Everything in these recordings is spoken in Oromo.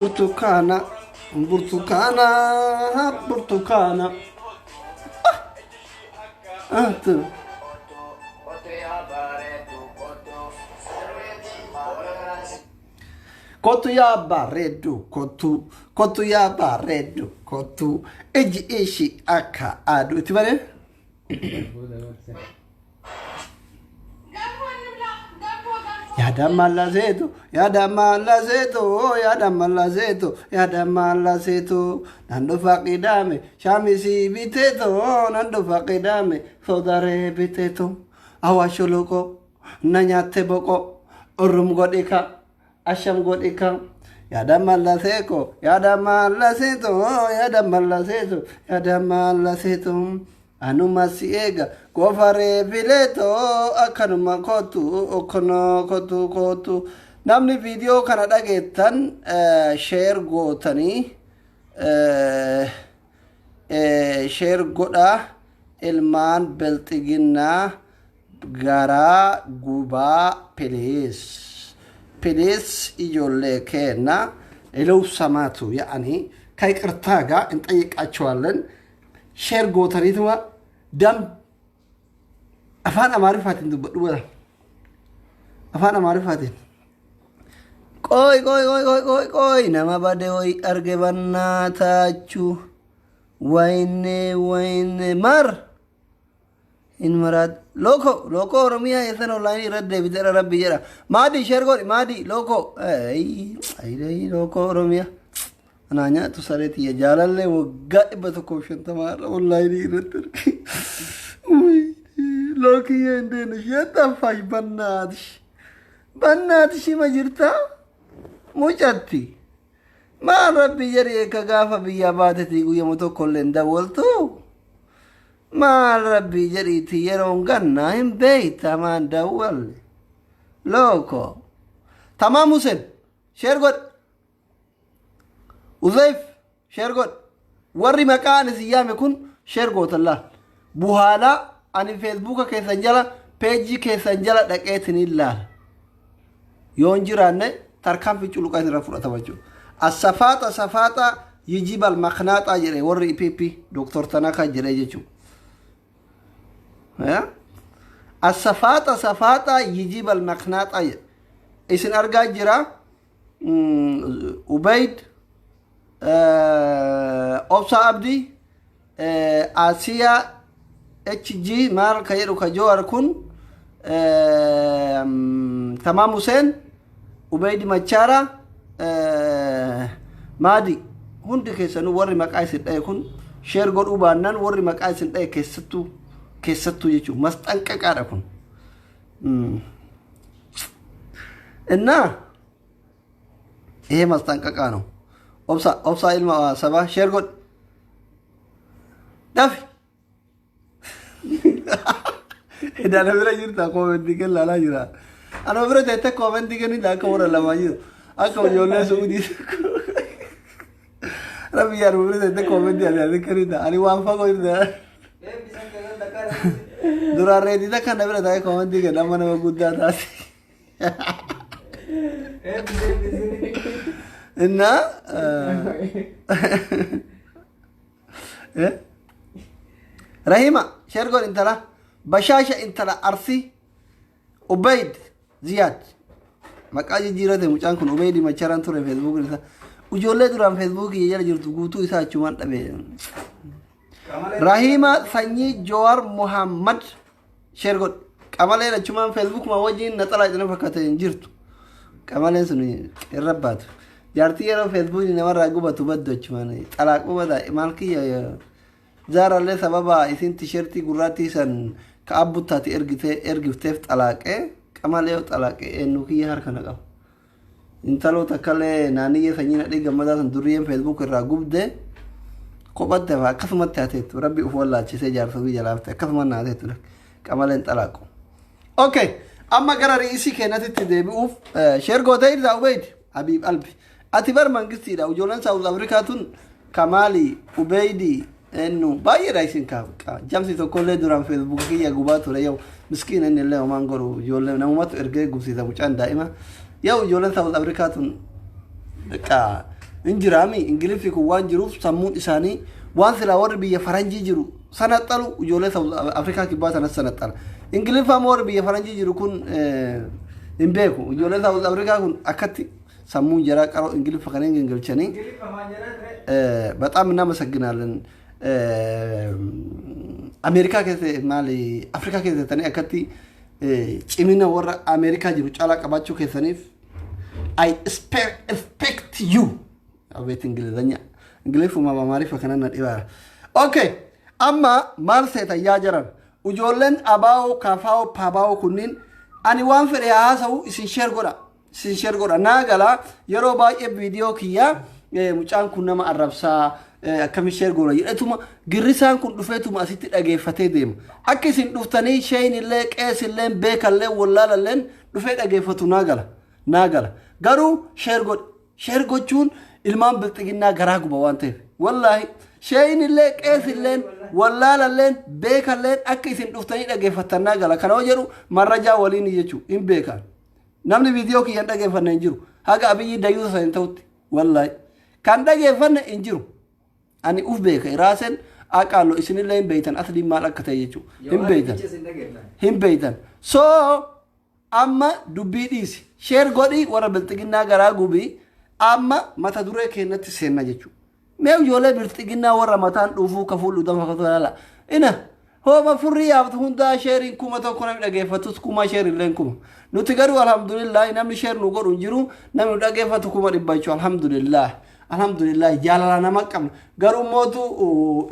Burtukaana, burtukaana, burtukaana. Tu. Kotu ya baredu, kotu ya baredu, kotu. Eji ishi aka adu. Iti bare? Yadamala zetu, yadamala zetu, yadamala zetu, yadamala zetu. Nando fakidame, shamisi biteto, nando fakidame, sodare biteto. Awashuloko, nanyate boko, urum godika, asham godika. Yadamala seko, yadamala zetu, yadamala zetu, yadamala zetu. Anuma siega kofare fileto akanuma kotu okono kotu namni video kana dhageettan share gootanii share godha ilmaan belxiginaa gara gubaa please ijoollee keenna ilow samaatu yaani kay qirtaaga inxayiqaachwaለን share gootaniituma dam afaan amaariffaatiin dubbadhu wala afaan amaariffaatiin qoy nama bade hoy arge bannaataachu wayne mar in marad loko oromiyaa yesan online irradde bidara rabbi jedha maadi share godhi maadi loko ay loko oromiyaa أنا تصريت يا جلال وقائبة كوشن تمارا والله يرد لوكي عندنا شيء فاش بناتش ما جرتا مجتي ما ربي جري كغافة بياباتي ويموتو كلن دولتو ما ربي جري تيرون غنا هم بيت تمان دول لوكو تمام حسين شير قد وظيف شيرغوت وري مكان سيام يكون شيرغوت الله بوهالا أنا فيسبوك كيسنجلا بيجي كيسنجلا دقيتني الله يونجرانه تركم في چلوكا رفورة توجه الصفات يجيب المخنات أجري وري بي دكتور تناكا جري جيشو ها الصفات يجيب المخنات أجري إسن أرجع جرا عبيد أوبسا عبدي آسيا HG مال كيرو كجوار كون تمام حسين عبيد مچارا مادي هندي كيسانو وري مقايس يكون شير غود وبانن وري مقايس كيستو يچو مستنقق አረኩን እና ይሄ ማስጠንቀቃ ነው أوبسا إلما سبا شير قد دافي إذا أنا برا جرتا كومنت ديكن لا جرا أنا برا تيتا كومنت ديكن إذا كورا لما جرا أكو جولة سعودي ربي يا ربي برا تيتا كومنت دي أنا ذكر إذا أنا وافق إذا دورا ريدي ده كان برا تيتا كومنت ديكن لما أنا بقول ده تاسي إننا رحيمة شرقون انتلا بشاشة انتلا أرسي عبيد زياد مكاجي جيرته مچان كن عبيد مچاران توري فيسبوك نسا وجولة دوران فيسبوك يجال جرتو قوتو إسا چوان تبه رحيمة سنجي جوار محمد شرقون كمالي رچومان فيسبوك ما وجين نطلع جنة فكتين جرتو كمالي سنو الربات جارتي يرو فيسبوك نمر راقوبة تبدو چماني طلاقو بدا مالكي يا زار الله سببا اسين تيشيرتي قراتي سن كأبو تاتي ارغفتف طلاقه كماليو طلاقه انوكي هركنا قب انتلو تكالي نانية سنينة دي غمدا سن دوريين فيسبوك راقوب ده قوبت دفا كسمت تاتيتو ربي افوالله چيسي جارسوي جلافته كسمت ناتيتو لك كمالين طلاقو اوكي اما قرار رئيسي كيناتي تدبي اوف شيرغو تاير دا عبيد حبيب قلبي أتبر منقصي دا وجولان ساوث أفريقيا كمالي عبيدي إنه باي رايسين كا جامسي تقول دوران فيسبوك يا جوبات ولا يو مسكين إن الله وما نقولو جولان نومات إرجع جوسي دا وجان دائما يو جولان ساوث أفريقيا كا injiraami ingilifi kun waan jiruuf sammuun isaanii waan silaa warri biyya faranjii jiru sanaxalu ijoollee South Africa kibbaa sanas sanaxala ingilifa warri biyya faranjii jiru kun hin beeku ijoollee South Africa kun akkatti sammuun jara qaro ingilifa kan ingilchanii በጣም እናመሰግናለን አሜሪካ ከማሊ አፍሪካ ከዘተኔ አከቲ ጭሚና ወራ አሜሪካ ጅሩ ጫላ ቀባችሁ ከሰኒፍ I expect you አቤት እንግሊዘኛ እንግሊፉ ማማሪ ፈከናና ዲባ ኦኬ አማ ማርሴታ ያጀራን ujoolleen abaa'oo kafaa'oo paabaa'oo kunniin ani waan fedhe haasa'u isin share godha naagala yeroo baay'ee viidiyoo kiyyaa mucaan kun nama arrabsaa akkami share godha jedhetuma girrisaan kun dhufeetuma asitti dhageeffatee deema akka isin dhuftanii sheen illee qees illee beekallee wallaalallee dhufee dhageeffatu naagala garuu share gochuun ilmaan bilxiginnaa garaa guba waan ta'eef wallaahi sheen illee qees illee wallaalallee beekallee akka isin dhuftanii dhageeffatan naagala kana jedhu marrajaa waliin jechuu hin beekan namni viidiyoo kiyyan dhageeffanne hin jiru haga abiyyi dayyuu san ta'utti wallaahi kan dhageeffanne hin jiru ani uf beeka iraasen aqaallo isinillee hin beeytan asliin maal akka ta'e jechuu hin beeytan so amma dubbii dhiisi sheer godhi warra bilxiginnaa garaa gubii amma mata duree keenyatti seenna jechuu mee ijoollee bilxiginnaa warra mataan dhuufuu kafuullu dafa katolala ina homa furrii yaaftu hundaa sheeriin kuma tokko namni dhageeffatus kuma sheerilleen kuma nuti garuu alhamdulillah namni sheer nu godhu hin jiru namni dhageeffatu kuma dhibba jechuu alhamdulillah jaalala nama qabna garuu mootu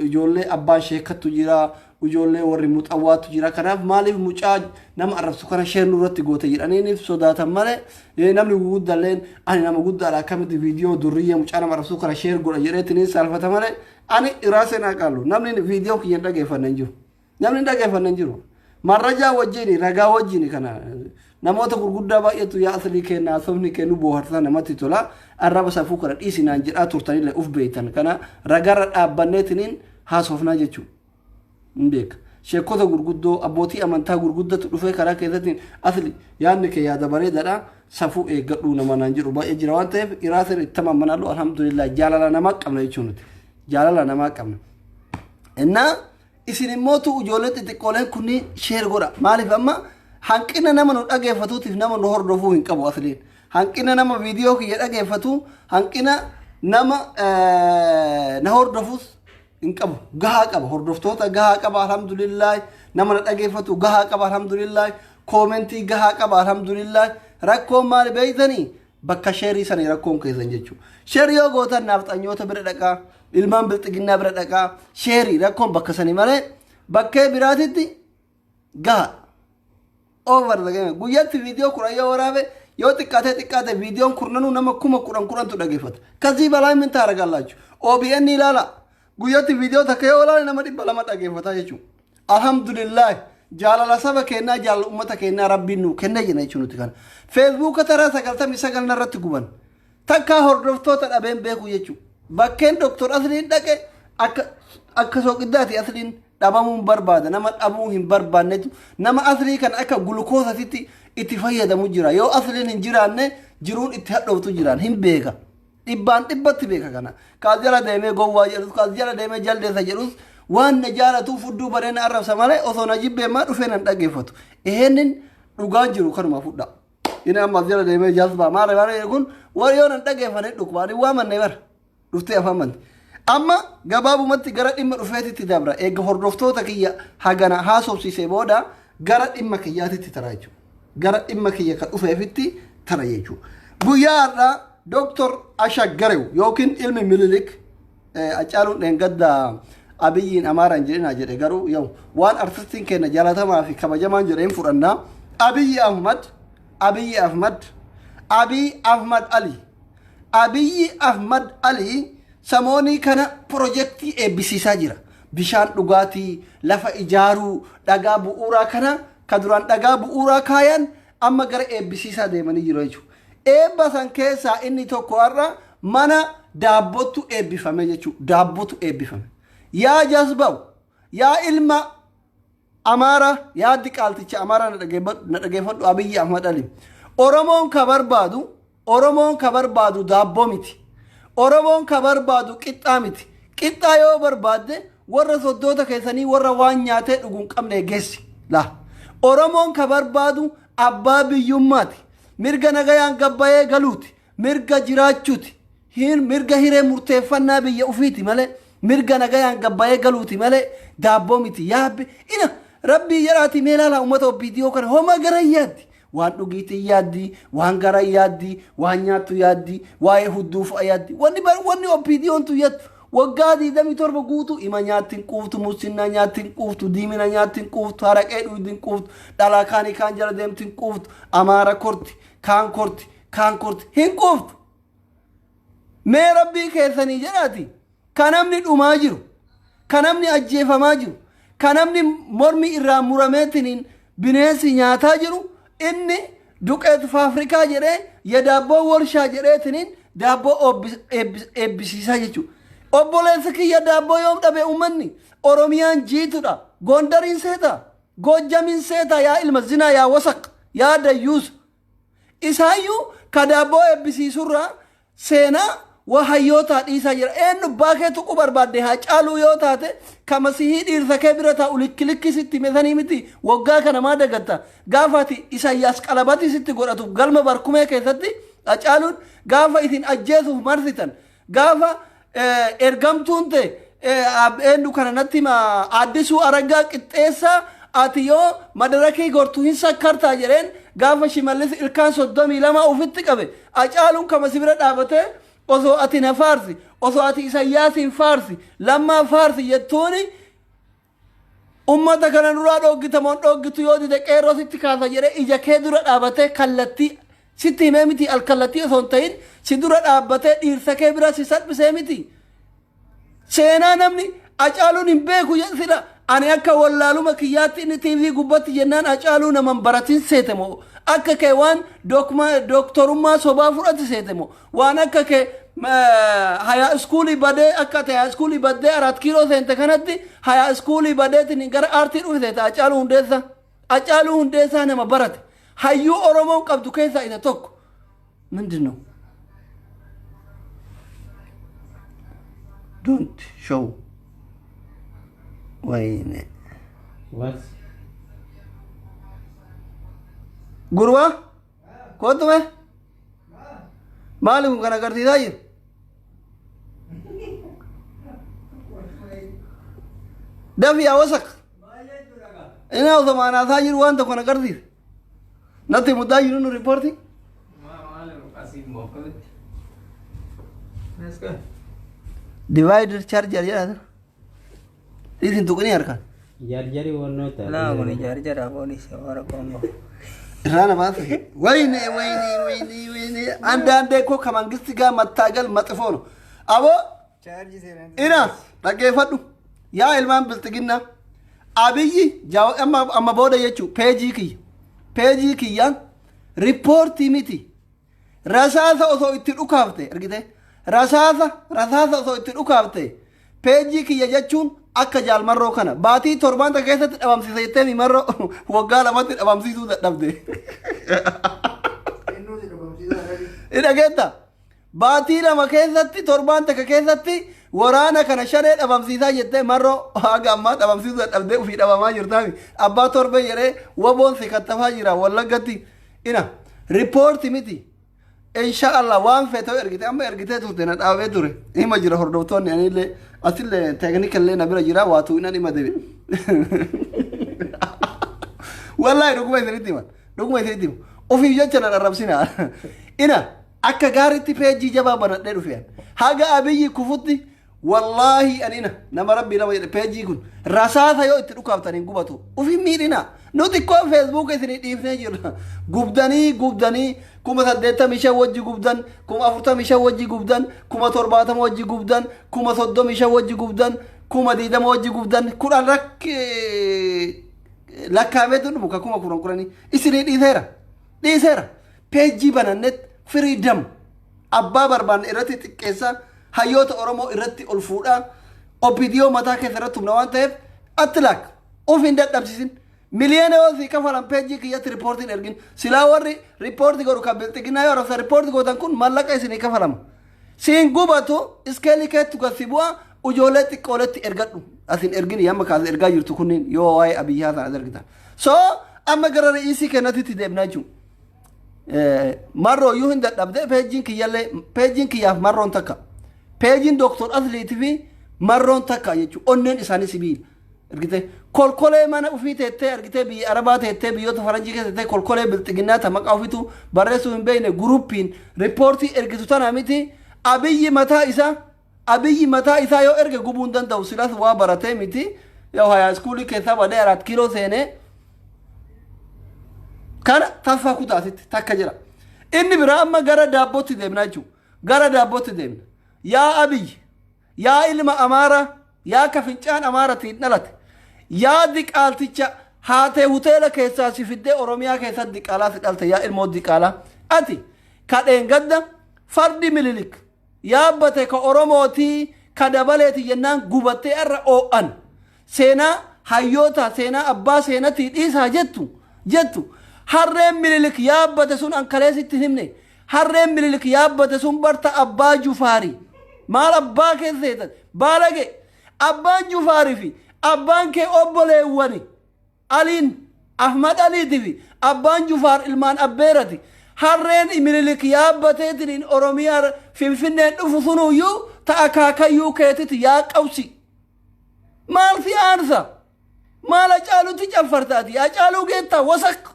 ijoollee abbaan sheekattu jira ijoollee warri muxawwaatu jira kanaaf maaliif mucaa nama arrabsu kana sheer nurratti goote jedhaniif sodaatan malee namni guddalleen ani nama guddaadha akkamitti viidiyoo durriyya mucaa nama arrabsu kana sheer godha jedheetiniin saalfata malee ani iraaseen aqaallu namni viidiyoo kiyyan dhageeffanne hin jiru marrajaa wajjini ragaa wajjini kana namoota gurguddaa baay'eetu yaa aslii kennaa asofni kennu booharsaa namatti tola arraba safuu kana dhiisinaan jedhaa turtanillee uf beeytan kana ragarra dhaabbanneetiniin haasofnaa jechuu hin beeka sheekota gurguddoo abbootii amantaa gurguddatu dhufee karaa keessatti asli yaadni kee yaada bareedaadha safuu eeggadhuu nama naan jedhu baay'ee jira waan ta'eef iraasen itti mammanaallu alhamdulillah jaalala namaa qabna jechuu nuti jaalala namaa qabna innaa isin immootu ijoollee xixiqqooleen kunniin sheer godha maaliif amma hanqina nama nu dhageeffatuutiif nama nu hordofuu hin qabu asliin hanqina nama viidiyoo kiyya dhageeffatu hanqina nama na hordofuus hin qabu gahaa qaba hordoftoota gahaa qaba alhamdulillah nama na dhageeffatu gahaa qaba alhamdulillah koomentii gahaa qaba alhamdulillah rakkoon maali beeytanii bakka sheerii sanii rakkoon keessan jechuudha sheerii yoo gootan naafxanyoota bira dhaqaa ilmaan bilxiginnaa bira dhaqaa sheerii rakkoon bakka sanii malee bakkee biraatitti gahaa over the game guyyatti viidiyoo kudha yoo waraabe yoo xiqqaate viidiyoon kurnanuu nama kuma kudhantu dhageeffata kazii balaa min taaragallachu OBN ilaala guyyatti viidiyoo takka yoo ilaale nama 200 dhageeffata jechuudha alhamdulillah jaalala saba kennaa jaalala ummata kennaa rabbiin nu kennee jina jechuun nuti kana Facebook taraa 99 narratti guban takka hordoftoota dhabeen beeku jechuudha bakkeen doktor asliin dhaqe akka soqiddaati asliin dhabamuun barbaada nama dhabuu hin barbaannetu nama aslii kan akka gulukoosatitti itti fayyadamu jira yoo asliin hin jiraanne jiruun itti hadhootu jiraan hin beeka dhibbatti beeka kana kaas jala deemee gowwaa jedhus kaas jala deemee jaldeessa jedhus waan na jaalatu fudduu bareena arrabsa malee osoo na jibbee maa dhufee nan dhageeffatu eheennin dhugaan jiru kanuma fudha inni ammas jala deemee jazbaa maara kun war yoo nan dhageeffane dhukbaani waa manne bara dhuftee afamanti amma gabaabumatti gara dhimma dhufeetitti dabra eega hordoftoota kiyya hagana haasofsiisee booda gara dhimma kiyyaatitti tara jechuudha gara dhimma kiyya kan dhufeefitti tara jechuudha guyyaa har'aa Dr. Ashaggarew yookiin ilmi Mililik Acaaluun dheengadda Abiyyiin Amaaraan jedhina jedhe garuu yoo waan artistiin keenya jaalatamaa fi kabajamaan jedheen fudhannaa Abiyyi Ahmad Ali samoonii kana pirojektii eebbisiisaa jira bishaan dhugaatii lafa ijaaruu dhagaa bu'uuraa kana ka duraan dhagaa bu'uuraa kaayan amma gara eebbisiisaa deemanii jiru jechuudha eebba san keessaa inni tokko har'a mana daabbootu eebbifame jechuudha daabbootu eebbifame yaa jazbaw yaa ilma Amaara yaa diqaalticha Amaara na dhageeffadhu Abiyyi Ahmad Ali Oromoon ka barbaadu daabboo miti oromoon ka barbaadu qixxaa miti qixxaa yoo barbaadde warra soddoota keessanii warra waan nyaatee dhuguun qabne geessi la oromoon ka barbaadu abbaa biyyummaati mirga nagayaan gabbayee galuuti mirga jiraachuuti mirga hiree murteeffannaa biyya ufiiti malee mirga nagayaan gabbayee galuuti malee daabboo miti yaabbe ina rabbii jedhaati meelaala ummata obbidiyoo kana homa gara yaaddi waan dhugiitii yaaddi waan gara yaaddi waan nyaattu yaaddi waa'ee hudduuf yaaddi wanni obbidiyoontu yattu waggaa 27 guutu ima nyaattiin quuftu musinna nyaattiin quuftu diimina nyaattiin quuftu haraqee dhuydin quuftu dhalaa kaanii kaan jala deemtiin quuftu amaara korti kaan korti hin quuftu mee rabbii keessanii jedhaati kan namni dhumaa jiru kan namni ajjeefamaa jiru kan namni mormi irraa murameetiniin bineensi nyaataa jiru inni duqeet faafrikaa jedhee ya daabboo warshaa jedheetiniin daabboo eebbisiisaa jechuudha. Obboleessi kiyya daabboo yoom dhabe uummanni oromiyaan jiitudha gondariin seeta gojjamiin seeta yaa ilma zinaa yaa wasaq yaa dayyuus isaayyuu ka daabboo eebbisiisurraa seenaa wahayyoota dhiisaa jira eenyu baakeetu ku barbaadde haa caaluu yoo taate kama sihii dhiirsa kee bira taa'u likki sitti mesanii miti waggaa kana maa dagatta gaafati Isaayyaas qalabati sitti godhatu galma barkumee keessatti caaluun gaafa isin ajjeesuuf marsitan gaafa ergamtuun ta'e eenyu kana natti addisuu araggaa qixxeessaa ati yoo madarakii gortuu hin sakkartaa jedheen gaafa shimallis ilkaan 32 ufitti qabe caaluun kama si bira dhaabatee osoo ati na faarsi osoo ati Isaayyaasiin faarsi lammaa faarsi jettuuni ummata kana duraa dhoggitamoon dhoggitu yoo dide qeerroo sitti kaasa jedhe ija kee dura dhaabatee kallattii sitti himee miti alkallattii osoo hin ta'in si dura dhaabbatee dhiirsa kee bira si salphisee miti seenaa namni acaaluun hin beeku jedhsidha ani akka wallaaluma kiyyaatti inni TV gubbatti jennaan acaaluu naman baratin seete moo akka kee waan doktorummaa sobaa fudhati seete moo waan akka kee haya iskuulii badee akka ta'e haya iskuulii badee 4 kiiloo seente kanatti haya iskuulii badeetiin gara aartii dhufte acaaluu hundeessaa nama barate hayyuu oromoon qabdu keessaa isa tokko ምንድን ነው don't show ወይኔ what ጉርዋ ኮቱመ ማሉ ከነ ገርቲታ ይር ደፊ ያወሰክ እናው ዘማና ታይር ዋንተ ከነ ገርቲ ነቲ ሙዳይ ነው ሪፖርቲንግ divider charger ya isin tukuni arkan jari wonota la goni charger agoni sawara kongo rana mas wayne ande ko kamangisti ga mattagal matfono abo charge seren ina dhaggeeffadhu yaa ilmaan biltiginna abiyyi jaw amma booda yechu page kiyyan report miti rasaasa osoo itti dhukaafte argite rasaasa osoo itti dhukaafte page kiyya jechuun akka jaalmarroo kana baatii torbaanta keessatti dhabamsiisettee mimarroo waggaa lamatti dhabamsiisuu dadhabde dhageetta baatii lama keessatti torbaanta keessatti waraana kana shanee dhabamsiisaa jettee marroo haga ammaa dhabamsiisuu dadhabdee ufii dhabamaa jirtaami abbaa torbe jedhee waboon si kattafaa jira wallaggatti ina ripoorti miti inshallah waan feetoo ergite amma ergitee turte na dhaabee ture hima jira hordoftoonni anillee asillee teeknikallee na bira jira waatu inan hima debe wallahi dhuguma isinitti hima ofiif jecha na dharrabsina ina akka gaaritti peejii jabaa banadhee dhufeen haga abiyyi kufutti wallahi anina nama rabbi nama jedhe peejii kun rasaasa yoo itti dhukaaftaniin gubatu ofiif miidhina nuti koo Facebook isinii dhiifnee jirra gubdanii 85 wajji gubdan 45 wajji gubdan 70 wajji gubdan 35 wajji gubdan 20 wajji gubdan kuran lakkaa'ameetu dhumu ka 10 isinii dhiiseera peejii banannet freedom abbaa barbaan irratti xiqqeessa hayyoota oromoo irratti ol fuudhaa obidiyoo mataa keessa irratti humna waan ta'eef attilaak of hin dadhabsiisin miliyoona yoo si kafalan peejii kiyyatti riippoortiin ergin silaa warri riippoortii godhu kan bilxiginaa yoo rafsa riippoortii gootan kun mallaqa isinii kafalama siin gubatu iskeelii keetti gasi bu'a ujoolee xiqqooletti ergadhu asin ergini yamma kaas ergaa jirtu kunniin yoo waa'ee Abiyyi haasaan ergitan so amma gara re'isii kennatitti deemnaa jiru marroo yoo hin dadhabde peejiin kiyyaaf marroon takka peejiin doktor Asliitii fi marroon takka jechuun onneen isaanii sibiila ergite kolkolee mana ofii teettee ergite biyya arabaa teettee biyyoota faranjii keessa teettee kolkolee bilxiginnaa ta maqaa ofiitu barreessuu hin beekne guruppiin riippoortii ergitu tana miti Abiyyi mataa isaa yoo erge gubuu hin danda'u silas waa baratee miti yoo hayaa iskuulii keessaa badee 4 kiiloo seenee kana taffaa kutaasitti takka jira inni biraa amma gara daabbootti deemnaa jechuudha gara daabbootti deemna yaa Abiyyi yaa ilma Amaaraa yaa kafincaan Amaaratiin dhalate yaa diqaalticha haatee huteela keessaa si fiddee Oromiyaa keessatti diqaalaa si dhalte yaa ilmoo diqaalaa ati kadheen gadda fardi mililik yaabbate ka Oromootii ka dabaleeti jennaan gubattee irra oo'an seenaa hayyoota seenaa abbaa seenatii dhiisaa jettu harreen mililik yaabbate sun ankaleesitti himne harreen mililik yaabbate sun barta abbaa Jufaarii maal abbaa keesseetan baalage abbaan Jufaarii fi abbaan kee obboleewwani aliin Ahmad Aliitii fi abbaan Jufaar ilmaan abbeerati harreen mililik yaabbateetiin Oromiyaa Finfinneen dhufu sunuyyuu ta'a kaakayyuu keetiti yaa qabsi maal fi aansa maal Hacaaluutti caffartaati Hacaaluu geettaa wasaq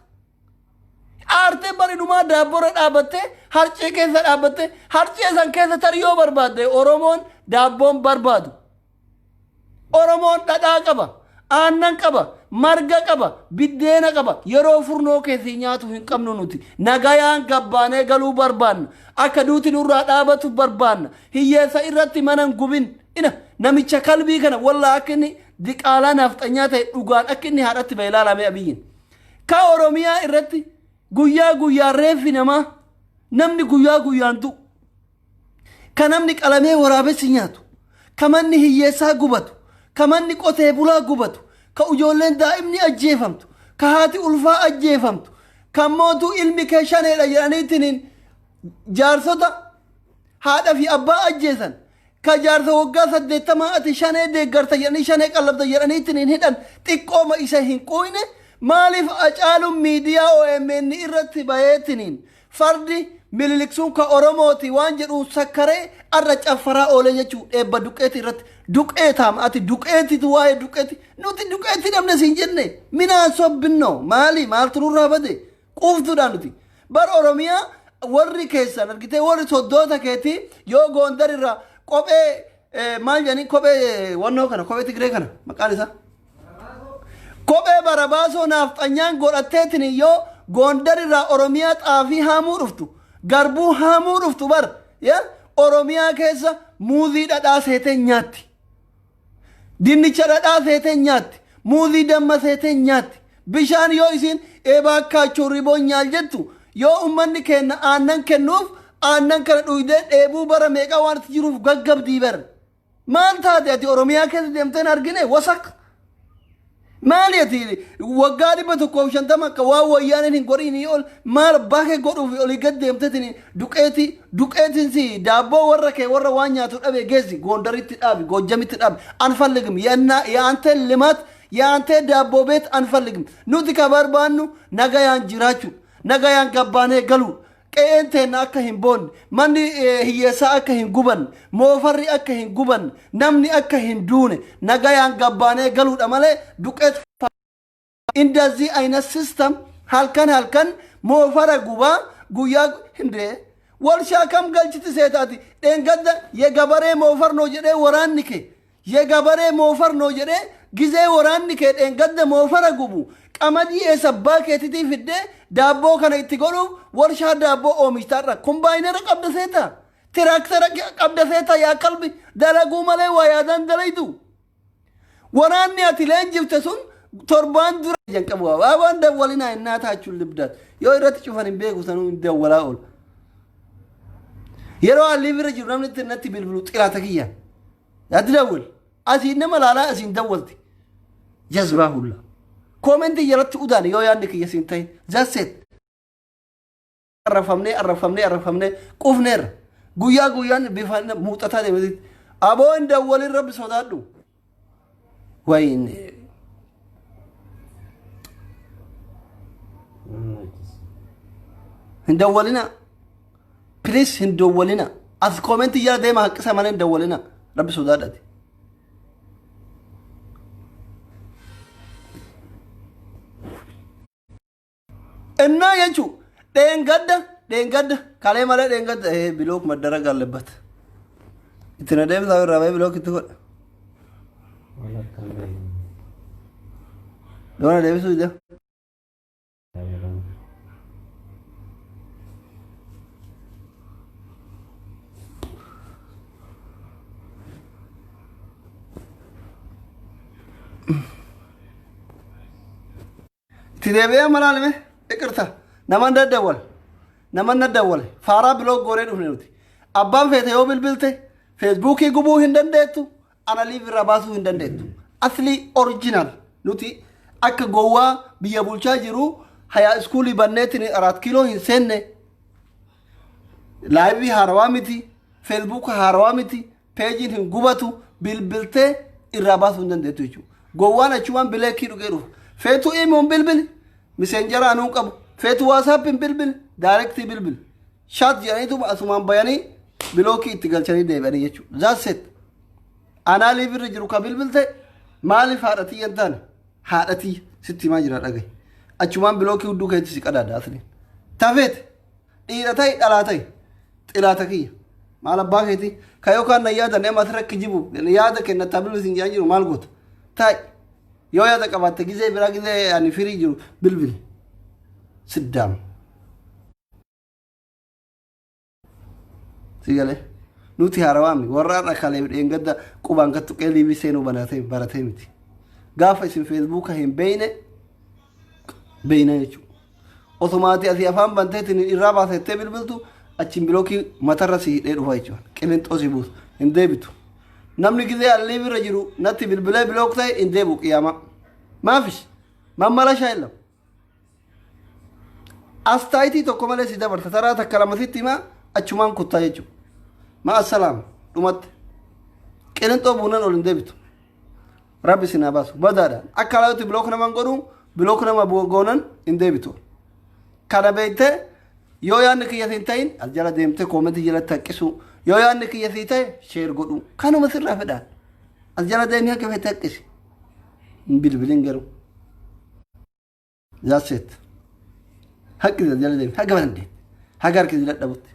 aartee bareedumaa daabbora dhaabattee harcee keessa dhaabattee harcee san keessa tariyoo barbaadde Oromoon daabboon barbaadu Oromoon dhadhaa qaba aannan qaba marga qaba biddeena qaba yeroo furnoo keessi nyaatu hin qabnu nuti nagayaan gabbaanee galuu barbaanna akka duuti nurraa dhaabatu barbaanna hiyyeessa irratti manan gubin ina namicha kalbii kana walla akka inni diqaalaa nafxanyaa ta'e dhugaan akka inni haadhatti ba'e ilaalamee Abiyyiin ka Oromiyaa irratti guyyaa reeffi namaa namni guyyaan du'u ka namni qalamee waraabessi nyaatu ka manni hiyyeessaa gubatu ka manni qotee bulaa gubatu ka ijoolleen daa'imni ajjeefamtu ka haati ulfaa ajjeefamtu ka mootuu ilmi kee shaneedha jedhaniitiin jaarsota haadha fi abbaa ajjeesan ka jaarsa waggaa 80 ati shanee deeggarta jedhanii shanee qallabta jedhaniitiin hidhan xiqqooma isa hin quuyne maaliif Hacaaluun miidiyaa OMN irratti bayeetiin fardi mililiksuun ka Oromooti waan jedhuun sakkaree arra caffaraa oole jechuun eebba duqeeti irratti duqeetaam ati duqeetitu waa'ee duqeeti nuti duqeeti namne siin jenne minaan sobbinno maaltu nurraa bade quuftuudha nuti bar Oromiyaa warri keessan argitee warri soddoota keetii yoo Gondar irraa kophee maal jedhanii kophee wannoo kana kophee Tigree kana maqaan isaa kophee barabaasoo nafxanyaan godhatteetiin yoo Gondar irraa Oromiyaa xaafii haamuu dhuftu garbuu haamuu dhuftu bar Oromiyaa keessa muuzii dhadhaa seetee nyaatti dinnicha dhadhaa seetee nyaatti muuzii damma seetee nyaatti bishaan yoo isin eebaakkaachuu riboon nyaal jettu yoo ummanni kenna aannan kennuuf aannan kana dhuydee dheebuu bara meeqaa waan itti jiruuf gaggabdii bar maal taate ati Oromiyaa keessa deemteen argine wasaq maal ati waggaa 150 akka waa wayyaaneen hin godhiinii ol maal baakee godhuuf olii gad deemteetiin duqeetiin si daabboo warra kee warra waan nyaatu dhabe geessi Gondaritti dhaabi Gojjamitti dhaabi anfalligim yaantee limaat yaantee daabboo beet anfalligim nuti ka barbaannu nagayaan jiraachuu nagayaan gabbaanee galuu qe'een teenna akka hin boonne manni hiyyeessaa akka hin gubanne moofarri akka hin gubanne namni akka hin duune nagayaan gabbaanee galuudha malee duqeet indazii ayna system halkan moofara gubaa guyyaa hindee warshaa kam galchiti seetaati dheengadda yegabaree moofarnoo jedhee waraanni kee yegabaree moofarnoo jedhee gizee waraanni kee dheengadda moofara gubu qamadii eessabbaa keetitii fiddee daabboo kana itti godhuuf warshaa daabboo oomishtaarra kombaayinara qabda seeta tiraaktara qabda seeta yaa qalbi dalaguu malee waa yaadaan dalaytu waraanni ati leenjifte sun torbaan dura janqabu waan dawwalinaa innaa taachuun libdaat yoo irratti cufan hin beeku sanuu hin dawwalaa ool yeroo haalli bira jiru namni natti bilbilu xiraata kiyya yaaddi dawwal asiin nama laalaa asiin dawwalti jazbaa hulla koomenti jalatti udaan yoo yaadni kiyya siin ta'in zasset arrafamnee qufneerra guyyaa guyyaan bifaan muuxataa deemee aboo hin dawwalin rabbi sodaadhu wayne hin dawwalina please hin dawwalina as comment yaa deema haqqisa malee hin dawwalina rabbi sodaadhati እና የቹ ደንገደ ካለ ማለት ደንገደ ብሎክ መደረግ አለበት እንትነደም ዛው ራባይ ብሎክ ትቆ ዶና ደብሱ ይደ ትደበያ ማናለመ ይቅርታ ነማን ደደወል ፋራ ብሎክ ጎሬ ዱፍኔውቲ አባን ፌቴዮ ብልብልቴ ፌስቡክ ይጉቡ እንደንደቱ አናሊቭ ረባሱ እንደንደቱ አስሊ ኦሪጂናል ኑቲ አከ ጎዋ ብየ ቡልቻ ጅሩ ሀያ ስኩሊ በኔትን 4 ኪሎ ሂንሴነ ላይቭ ሃረዋ ሚቲ ፌስቡክ ሃረዋ ሚቲ ፔጅን ጉበቱ ብልብልቴ ይራባሱ እንደንደቱ ይቹ ጎዋን አቹዋን ብሌኪ ዱገሩ ፌቱ ኢሞን ብልብል ሚሴንጀር አኑ ቀቡ ፌቱ ዋትስአፕ ብልብል ዳይሬክት ብልብል ሻት ጀኔቱ አሱማን ባያኒ ብሎክ ኢትገልቸኒ ደበኒ የቹ ዛሴት አና ሊቭር ጅሩ ከብልብልተ ማሊ ፋረቲ የንታን ሃደቲ ሲቲማ ጅራ ዳገይ አቹማን ብሎክ ሁዱ ከቲ ሲቀዳዳትኒ ታፌት ዲራታይ ዳላታይ ጥላተኪ ማለባ ከቲ ከዮካን ያዳ ነማትረክ ጅቡ ያዳ ከነታ ብልብል ሲንጃንጅሩ ማልጎት ታይ yoo yaada qabatte gisee biraa gisee ani firii jiru bilbil siddaam sigale nuti harawaami warra rakale engadda quban kattu qelibi seenu barate miti gaafa isin facebook hin beeyne jechu otomaati asi afaan banteetin irraa baasette bilbiltu achin bilooki matarra si hidhee dhufa jechuudha qilinxoosi buusu hin deebitu namni gisee alliibirra jiru natti bilbilee bilook ta'e hin deebu qiyaama maafish mammalashaa illam astaayitii tokko malee si dabarta taraa takka lamasitti himaa achumaan kuttaa jechuudha ma assalaam dhumatti qilinxoo buunan ol hin deebitu rabbi sinaa baasu badaadhaan akka alaayutti bilook naman godhu bilook nama goonan hin deebitu kana beeyte yoo yaadni kiyyatiin ta'in as jala deemte koomentii jalatti haqqisu yoo yaadni kiyyatii ta'e sheer godhu kanuma sirraa fedhaan as jala deemee akka fete haqqisi hin bilbilin garuu zaaseet haqqisi as jala deemee haga banandee haga harkisi dadhabutti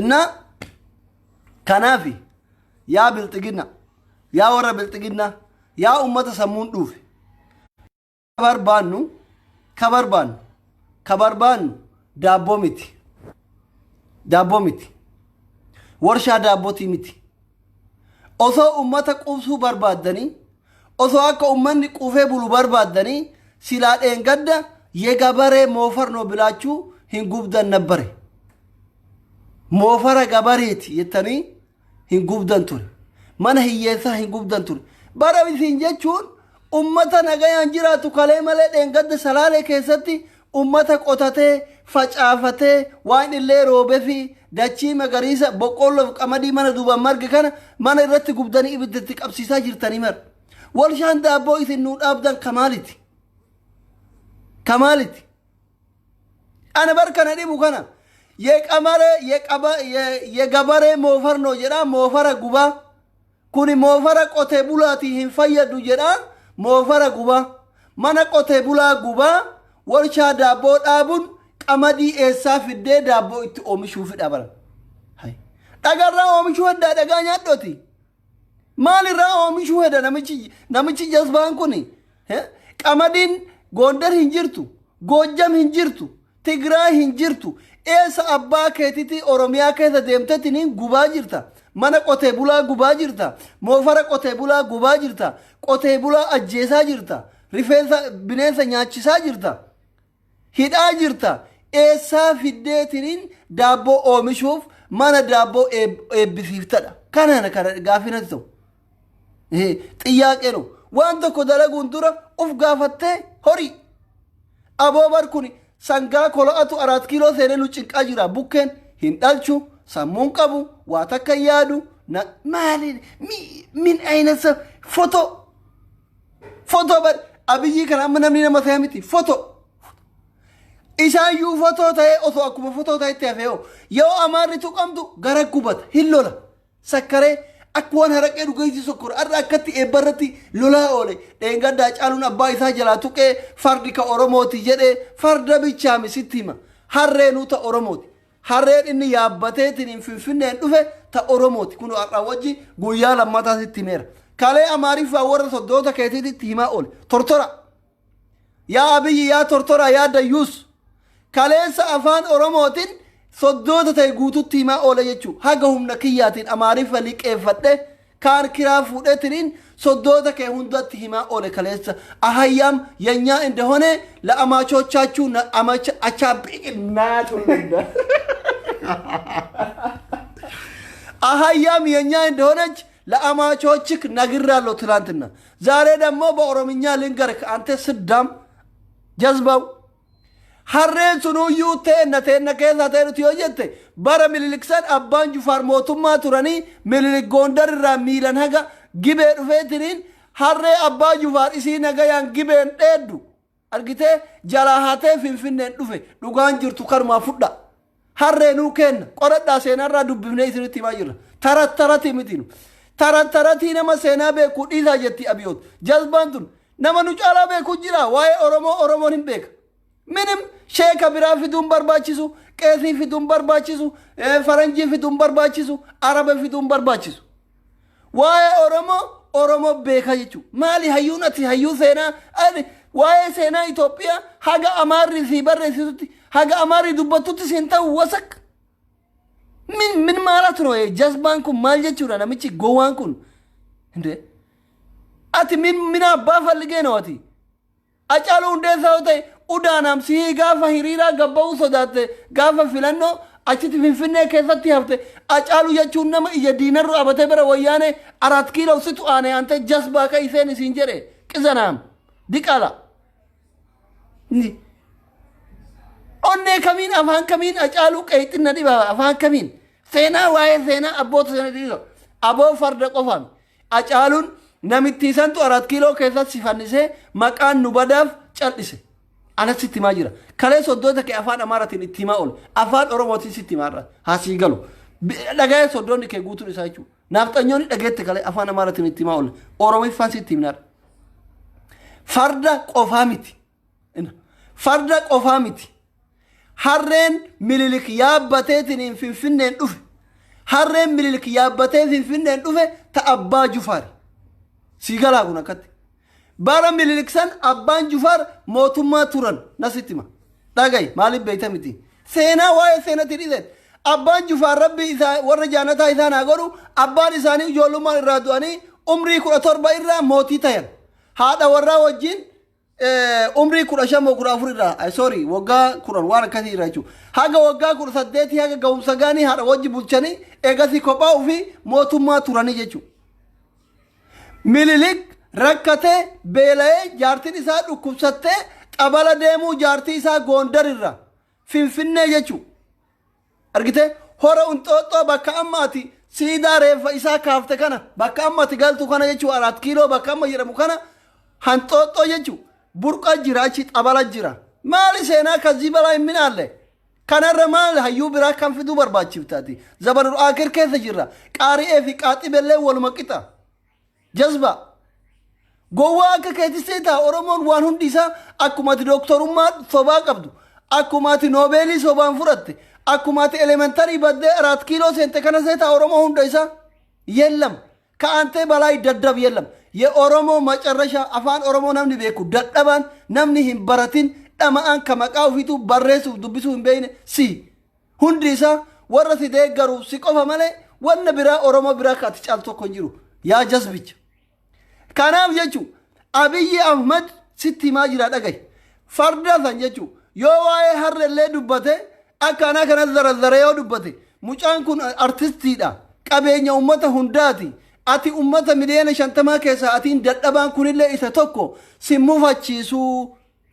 እና ከናፊ ያ ብልጥግና ያ ወረ ብልጥግና ያ ኡመተ ሰሙን ዱፍ ከበርባኑ ዳቦ ሚቲ ወርሻ ዳቦቲ ሚቲ ኦሶ ኡመተ ቁብሱ በርባደኒ ኦሶ አከ ኡመኒ ቁፌ ቡሉ በርባደኒ ሲላዴን ገደ የገበሬ ሞፈር ነው ብላችሁ ሂንጉብደን ነበረ موفر غبريت يتني هنغوبدن تور من هيسا هنغوبدن تور بارا بيسنجچون امتا نغيان جراتو كلمه لدنگد سلاله كيستي امتا قوتته فچافته وان اللي روبفي دچي مغريسا بقولو قمدي من دوبا مرغ كان من رت غوبدن ابدت قبسيسا جرتني مر ولشان دابو يسنو ابدن كمالتي انا بركنا دي بوكنا የገበሬ ሞፈር ነው ጀዳ ሞፈረ ጉባ ኩኒ ሞፈረ ቆቴ ቡላቲ ሂንፈየዱ ጀዳ ሞፈረ ጉባ መነ ቆቴ ቡላ ጉባ ወርቻ ዳቦ ዳቡን ቀመዲ ኤሳ ፍዴ ዳቦ ኢት ኦምሹ ፍዳበረ ሃይ ዳጋራ ኦምሹ ወዳ ዳጋኛ ዶቲ ማሊራ ኦምሹ ወዳ ነምቺ ጀዝባን ኩኒ ቀመዲን ጎንደር ሂንጅርቱ ጎጃም ሂንጅርቱ ትግራይ ሂንጅርቱ एसा अब्बा केतिति ओरोमिया केसा देमतेतिनी गुबा जिरता मन कोते बुला गुबा जिरता मोफरा कोते बुला गुबा जिरता कोते बुला अज्जेसा जिरता रिफेंसा बिनेसा न्याचिसा जिरता हिडा जिरता एसा फिडेतिनी दाबो ओमिशुफ मन दाबो एबिसिफ्तदा kana gaafinatto xiyaaqe no waan tokko dalaguun dura uf gaafattee horii aboobar kuni sangaa kola'atu 4 kiiloo seenee nu cinqaa jira bukkeen hin dhalchu sammuun qabu waa takka yaadu maali min ayna sa foto bar abiyyi kana amma namni nama ta'e miti foto isaayyuu foto ta'e osoo akkuma foto ta'etti hafee'oo yoo amaarri tuqamtu gara gubata hin lola sakkaree akkuwan haraqee dhugeessi sokkora arra akkatti eebbarratti lolaa oole dheengaddaa caaluun abbaa isaa jalaa tuqee fardi ka oromooti jedhee farda bichaami sitti hima harreenuu ta oromooti harreen inni yaabbateetiin hin finfinneen dhufe ta oromooti kun har'a wajji guyyaa lammataa sitti himeera kalee amaariffaa warra soddoota keetiitti himaa oole tortora yaa abiyyi yaa tortora yaa dayyuus kaleessa afaan oromootiin soddoota ta'e guututti himaa oole jechuu haga humna kiyyaatiin amaariffa liqeeffadhe kaan kiraa fuudhetiniin soddoota kee hundatti himaa oole kaleessa ahayyam yenyaa እንደሆነ ለአማቾቻችሁ አቻብቅናቱልንዳ አሃያም የኛ እንደሆነች ለአማቾችክ ነግራለሁ ትላንትና ዛሬ ደግሞ በኦሮምኛ ልንገርክ አንተ ስዳም ጀዝባው harreen sunuyyuu teenne keessa ta'etu yoo jette bara mililiksan abbaan jufaar mootummaa turanii mililik gondar irraa miilan haga gibee dhufeetiniin harree abbaa jufaar isii nagayaan gibeen dheeddu argitee jalaa hatee finfinneen dhufe dhugaan jirtu kanumaa fudha harreenuu kenna qoradhaa seenarraa dubbifnee isinitti himaa jirra tarattarati mitinu tarattaratii nama seenaa beekuu dhiisaa jetti abiyoot jazbaan tun nama nu caalaa beekuu jira waa'ee oromoon hin beeka ምንም ሼክ ቢራ ፊቱን በርባችሱ ቄሲ ፊቱን በርባችሱ ፈረንጂ ፊቱን በርባችሱ አረብ ፊቱን በርባችሱ ዋይ ኦሮሞ ቤካ ይቹ ማሊ ሀዩነቲ ሀዩ ሴና ዋይ ሴና ኢትዮጵያ ሀጋ አማሪ ሲበረሲቱቲ ሀጋ አማሪ ዱበቱቲ ሲንተው ወሰክ ምን ማለት ነው ጀዝባንኩ ማልጀቹና ነምቺ ጎዋንኩን እንዴ አቲ ምን አባ ፈልጌ ነው አቲ አጫሉ እንደዛውተ udaanam si gaafa hiriira gabba'uu sodaatte gaafa filannoo achitti finfinnee keessatti hafte acaalu jechuun nama ija diinarru abatee bira wayyaane 4 kiiloo situ aane ante jasbaa ka iseen isin jedhe qizanaam diqala onne kamiin afaan kamiin acaalu qeexinna dhiba afaan kamiin seenaa waa'ee seenaa abboota sana dhiiso aboo farda qofaan acaaluun namitti isantu 4 kiiloo keessatti sifannise maqaan nu badaaf cal'ise أنا ستي ماجرة كله صدّوتك أفان أمارة الاتماع أفان أروماتي ستي مارة هاسي قالوا لقاه صدّوني كيقولوا لسايشوا نافتنيوني لقيت كله أفان أمارة الاتماع أرومي فان ستي منار فردك أفهمتي فردك أفهمتي هرين مللك يابتين في فنن أف هرين مللك يابتين في فنن أف تأبا جفار سيقالا هنا كت bara mililiksan abbaan jufaar mootummaa turan nasitima dhagay maaliif beektamiti seenaa waa'ee seenatti dhidhen abbaan jufaar rabbi isaa warra jaanataa isaan haa godhu abbaan isaanii ijoollummaan irraa du'anii umrii 17 irraa mootii tayan haadha warraa wajjin umrii 15 moo 14 irraa sorry waggaa 10 waan akkasii irraa jechuudha haga waggaa 18 haga ga'umsa gaanii haadha wajji bulchanii eegasii kophaa ofii mootummaa turanii jechuudha mililik rakkate beela'ee jaartiin isaa dhukkubsattee qabala deemuu jaartii isaa goondar irra finfinnee jechuu argite hora unxooxxoo bakka ammaati siidaa reeffa isaa kaafte kana bakka ammaati galtu kana jechuu 4 kiiloo bakka amma jedhamu kana hanxooxxoo jechuu burqa jira achi qabala jira maali seenaa kazii balaa hin minaalle kanarra maal hayyuu biraa kan fiduu barbaachiftaati zabanul aakir keessa jirra qaari'ee fi qaaxibellee waluma qixa jazba gowwaa akka keetissee taa oromoon waan hundi isaa akkumati dooktorummaa sobaa qabdu akkumati noobeelii sobaan fudhatte akkumati elementarii baddee 4 kiiloo seente kana seetaa oromoo hunda isaa yellam ka'antee balaa daddab yellam የኦሮሞ መጨረሻ አፋን ኦሮሞ namni beeku dadhaban namni hin baratin dhama'an ka maqaa ofiitu barreessuuf dubbisuu hin beekne si hundi isaa warra si deeggaru si qofa malee wanna biraa oromoo biraa ka ati caal tokko hin jiru yaa jasbicha kanaaf jechuun Abiyyi Ahmad sitti himaa jira dhagay farda san jechuun yoo waa'ee harrellee dubbate akkanaa kana zarazare yoo dubbate mucaan kun artistiidha qabeenya ummata hundaati ati ummata miliyoona 50 keessa atiin dadhabaan kunillee isa tokko si mufachiisuu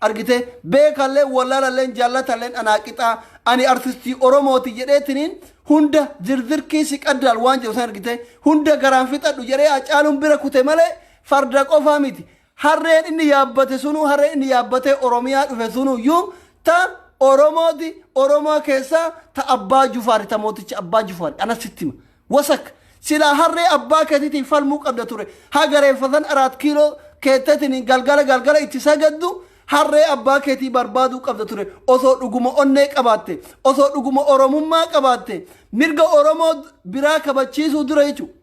argite beekallee wallaalallee jaallatallee anaaqixa ani artistii oromooti jedheetiniin hunda zirzirkii si qaddal waan jedhu san argite hunda garaan fixadhu jedhee Hacaaluun bira kute malee farda qofaa miti harreen inni yaabbate sunu harreen inni yaabbate oromiyaa dhufe sunu iyyuu ta oromooti oromoo keessaa ta abbaa jufaari ta mooticha abbaa jufaari ana sittima wasak sila harree abbaa keetiitiin falmuu qabda ture hagareeffatan 4 kiiloo keettatiniin galgala itti sagaddu harree abbaa keetii barbaaduu qabda ture osoo dhuguma onnee qabaatte osoo dhuguma oromummaa qabaatte mirga oromoo biraa kabachiisuu dura jechuudha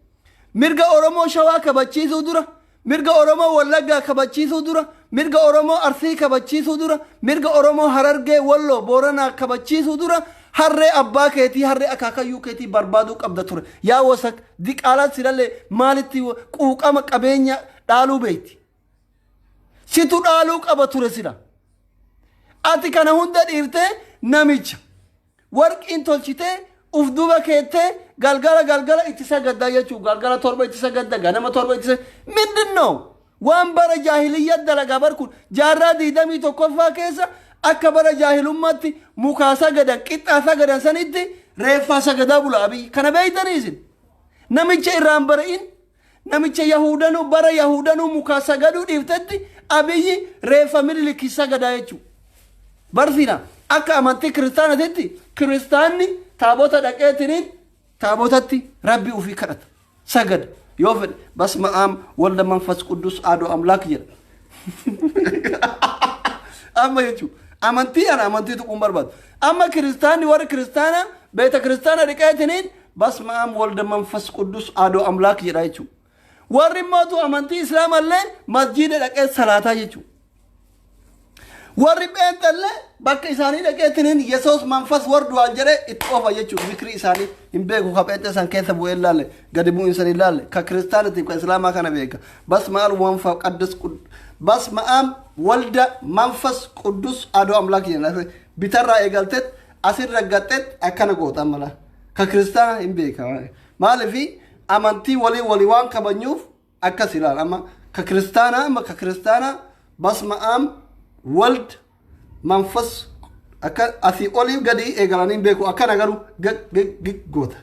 mirga oromoo shawaa kabachiisuu dura mirga oromoo wallaggaa kabachiisuu dura mirga oromoo arsii kabachiisuu dura mirga oromoo harargee walloo booranaa kabachiisuu dura harree abbaa keetii harree akaakayyuu keetii barbaaduu qabda ture yaa wasak diqaalaa silallee maalitti quuqama qabeenya dhaaluu beeyti situ dhaaluu qaba ture sila ati kana hunda dhiirtee namicha warqiin tolchitee uf duba keettee galgala itti sagaddaa jechuu galgala torba itti sagadda ganama torba itti mindinno waan bara jaahiliyyaa dalagaa barkun jaarraa 21ffaa keessa akka bara jaahilummaatti mukaa sagadan qixxaa sagadan sanitti reeffaa sagadaa bula Abiyyi kana beeytanii isin namicha irraan bara'in namicha yahudanuu bara yahudanuu mukaa sagaduu dhiiftetti Abiyyi reeffa Minilikii sagadaa jechuu barsiina akka amantii kiristaanaatti kiristaanni taabota dhaqeetiniin taabotatti rabbi ufii kadhata sagada yoo fedhe basma am walda manfas quddus aadoo amlaak jedha amma jechuu amantii ana amantii tuquun barbaadu amma kiristaanni warri kiristaana beeta kiristaana dhaqeetiniin basma am walda manfas quddus aadoo amlaak jedha jechuu warri mootu amantii islaamallee masjiida dhaqee salaataa jechuu warri beentallee bakka isaanii dhaqeetiniin yesoos manfas wardu waan jedhe itti ofa jechuu zikri isaanii hin beeku ka pheexxe san keessa bu'ee ilaalle gadi bu'u insan ilaalle ka kiristaanatiif ka islaamaa kana beeka basma al wanfa qaddus basma am walda manfas quddus aadoo amlaak jedha bitarraa eegaltet asirra gaxxet akkana goota mala ka kiristaana hin beeka maalifi amantii walii waan kabanyuuf akkas ilaal amma ka kiristaana basma am wald manfas akka asii olii gadi eegalanii beeku akkana garu goota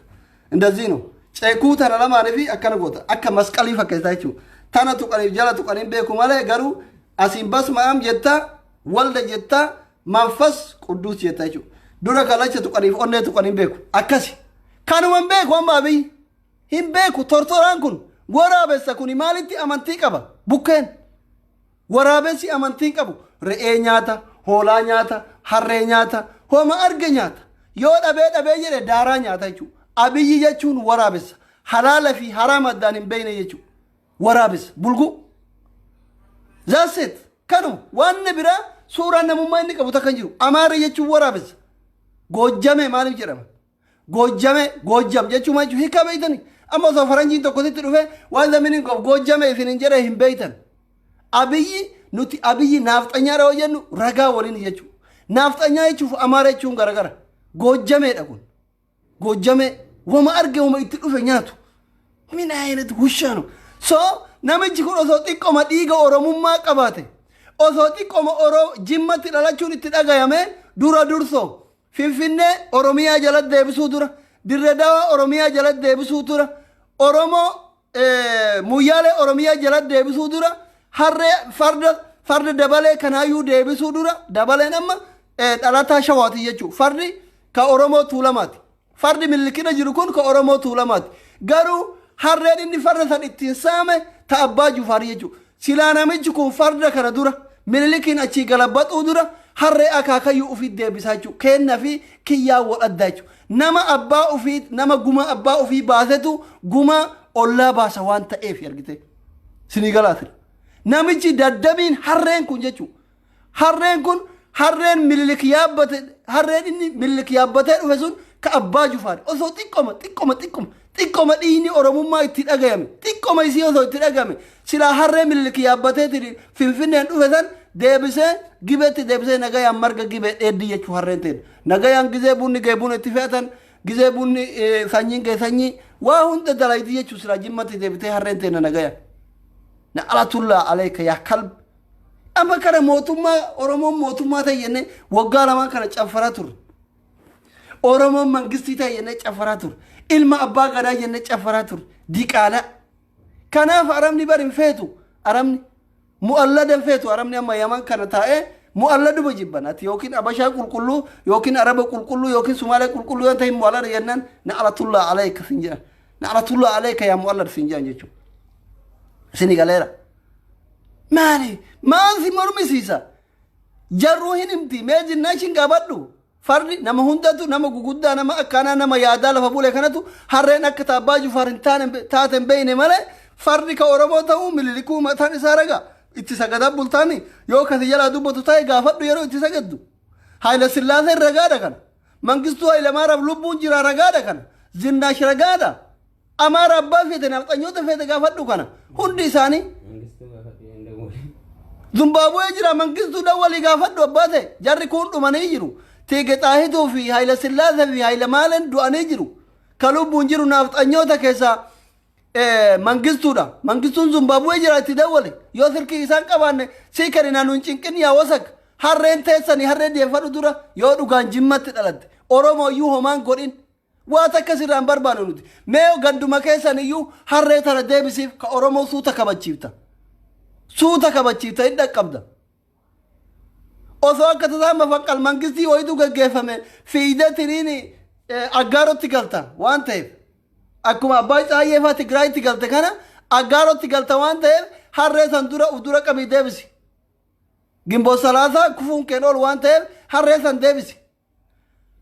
እንደዚህ ነው ጨኩ ተናለማን ፊ akkana goota akka masqalii fakkeessaa jechuudha tana tuqaniif jala tuqaniin beeku malee garuu asiin basma am jetta walda jetta manfas quddus jetta jechuudha dura kalacha tuqaniif onnee tuqaniin beeku akkasi kanuman beeku amma Abiyyi hin beeku tortoraan kun waraabessa kun maalitti amantii qaba bukkeen waraabessi amantii qabu re'ee nyaata hoolaa nyaata harree nyaata homa arge nyaata yoo dhabee jedhe daaraa nyaata jechuudha Abiyyi jechuun waraabessa halaala fi haraam addaan hin beekne jechuudha waraabessa bulgu zaaset kanu waan biraa suuraan namummaa inni qabu takkan jiru amaara jechuun waraabessa goojjame maaliif jedhama goojjam jechuun maal jechuun hiika beeytani amma osoo faranjiin tokkotti dhufe waan lamini goojjame isin hin jedhe hin beeytan Abiyyi nuti Abiyyi naafxanyaadha yoo jennu ragaa waliin jechuudha naafxanyaa jechuuf amaara jechuun garagara goojjameedha kun goojjame wama arge wama itti dhufe nyaatu mina ayinati hushaanu so namichi kun osoo xiqqoma dhiiga oromummaa qabaate osoo xiqqoma jimmatti dhalachuun itti dhagayame dura dursoo finfinnee oromiyaa jala deebisuu dura dirre dawaa oromiyaa jala deebisuu dura oromoo muyyaalee oromiyaa jala deebisuu dura harree farda dabalee kanaayyuu deebisuu dura dabaleen amma dhalataa shawaati jechuudha fardi ka oromoo tuulamaati fardi millikina jiru kun ka oromoo tuulamaati garuu harreen inni farda san ittiin saame ta abbaa jufaarii jechuudha silaa namichi kun farda kana dura millikiin achii galabbaxuu dura harree akaakayyuu ufii deebisaa jechuudha kennaa fi kiyyaa wal addaa jechuudha nama abbaa ufii nama guma abbaa ufii baasetu guma ollaa baasa waan ta'eef argite sinii galaati namichi daddabiin harreen kun jechuudha harreen kun harreen inni miliki yaabbatee dhufe sun ka abbaa jufaari osoo xiqqoma dhiini oromummaa itti dhagayame xiqqoma isii osoo itti dhagame silaa harree miliki yaabbatee finfinneen dhufe san deebisee gibeetti deebisee nagayaan marga gibee dheeddii jechuu harreen ta'e nagayaan gizee bunni gee buna itti fe'atan gizee bunni sanyiin gee sanyii waa hunda dalayti jechuu silaa jimmatti deebitee harreen ta'e nagayaan na alatullaa aleeka yaa kalb amma kana mootummaa oromoon mootummaa ta'e jennee waggaa lamaan kana caffaraa turre oromoon mangistii ta'e jennee caffaraa turre ilma abbaa gadaa jennee caffaraa turre diqaala kanaaf arabni bari hin feetu arabni mu'allada hin feetu arabni amma yaman kana taa'ee mu'alladu bajibbanati yookiin abashaa qulqulluu yookiin araba qulqulluu yookiin sumaalee qulqulluu yoo ta'e mu'allada jennaan na'latullah alayka sinjaan na'latullah alayka yaa mu'allad sinjaan jechuudha sini galeera maali maansi mormisiisa jarruu hin himti mee jinnaashin gaabadhu fardi nama hundatu nama guguddaa nama akkanaa nama yaadaa lafa bulee kanatu harreen akka taabbaa jufaar hin taaten beeyne malee fardi ka oromoo ta'uu mililikuu mataan isaa ragaa itti sagadaa bultaani yoo kasi jalaa dubbatu ta'e gaafadhu yeroo itti sagaddu Haayila Sillaaseen ragaadha kana Mangistuu Hayilamaaraaf lubbuun jira ragaadha kana Zinnaash ragaadha Amaara abbaa feete nafxanyoota feete gaafadhu kana hundi isaanii Zimbaabuwee jira Mangistuu dawwalii gaafadhu abbaa ta'e jarri kun dhumanii jiru Teege Xaahituu fi Haayila Sillaasee fi Hayilamaaleen du'anii jiru ka lubbuun jiru nafxanyoota keessaa Mangistuudha Mangistuun Zimbaabuwee jira itti dawwale yoo silkii isaan qabaanne sii kadhinaa nuun cinqin yaa wasak harreen teessanii harree deeffadhu dura yoo dhugaan jimmatti dhalatte Oromoo iyyuu homaan godhin waa takka sirraan barbaannu nuti mee ganduma keessan iyyuu harree tana deebisiif ka Oromoo suuta kabachiifta hin dhaqqabda osoo akka tasaa mafaqqal mangistii wayitu gaggeeffame fiidatiriin aggaarotti galta waan ta'eef akkuma abbaa Caayyee faa Tigraayitti galte kana aggaarotti galta waan ta'eef harree san dura qabii deebisi Gimboo salaasaa kufuun keen oolu waan ta'eef harree san deebisi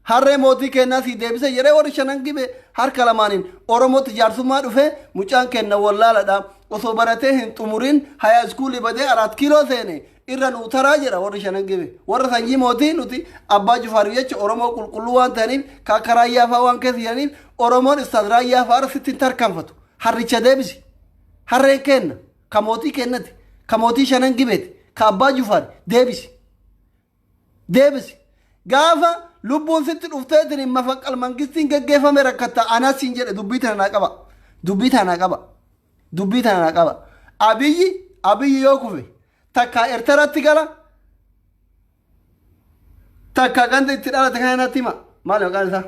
harree mootii kennaa sii deebise jedhee warri shanan gibe harka lamaaniin Oromootti jaarsummaa dhufee mucaan kenna wallaaladha osoo baratee hin xumurin haya iskuulii badee 4 kiiloo seene irra nuu taraa jedha warri shanan gibe warra sanyii mootii nuti abbaa Jufaar jecha Oromoo qulqulluu waan ta'aniif kaakaraayyaa faa waan keessa jiraniif Oromoon istaadiraayyaa faa arsitti hin tarkaanfatu harricha deebisi harreen kenna ka mootii kennati ka mootii shanan gibeeti ka abbaa Jufaar deebisi gaafa lubbuun sitti dhufteetiin mafaqqal mangistiin gaggeeffame rakkatta anaasiin jedhe dubbii tana naa qaba abiyyi yoo kufe takka ertaratti gala takka ganda itti dhalate kanatti hima maal maqaan isaa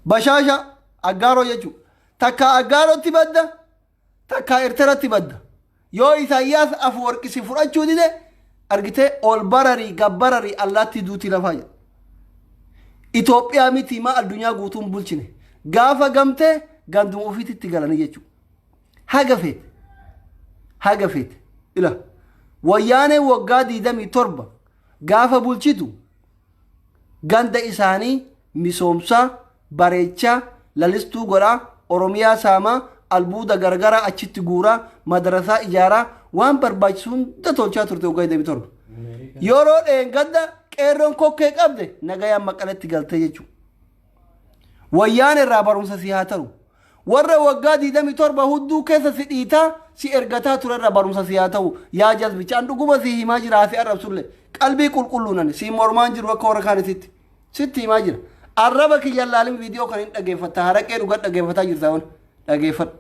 bashaasha aggaaroo jechuudha takka aggaarotti badda takka ertaratti badda yoo Isaayyaas Afwerqisi fudhachuu dide argitee ol bararii gabbararii allaatti duutii lafaa jedha Itoophiyaa miti maa addunyaa guutuun bulchine gaafa gamtee ganduma ofiitti galanii jechuudha haga feete ila wayyaanee waggaa 27 gaafa bulchitu ganda isaanii misoomsaa bareechaa lalistuu godhaa Oromiyaa saamaa albuuda gargara achitti guuraa madarasaa ijaaraa waan barbaachisu hunda tolchaa turte waggaa 27 yeroo dheengadda qeerroon kokkee qabde nagayaan maqaletti galte jechuudha wayyaan irraa barumsa si haa ta'u warra waggaa 27 hudduu keessa si dhiitaa si ergataa ture irraa barumsa si haa ta'u yaa jazbichaan dhuguma si himaa jira si arrabsulle qalbii qulqulluunan si mormaan jiru akka warra kaanititti sitti himaa jira arraba kiyyaan laalin viidiyoo kan hin dhageeffatta haraqee dhugaa dhageeffataa jirta wan dhageeffadhu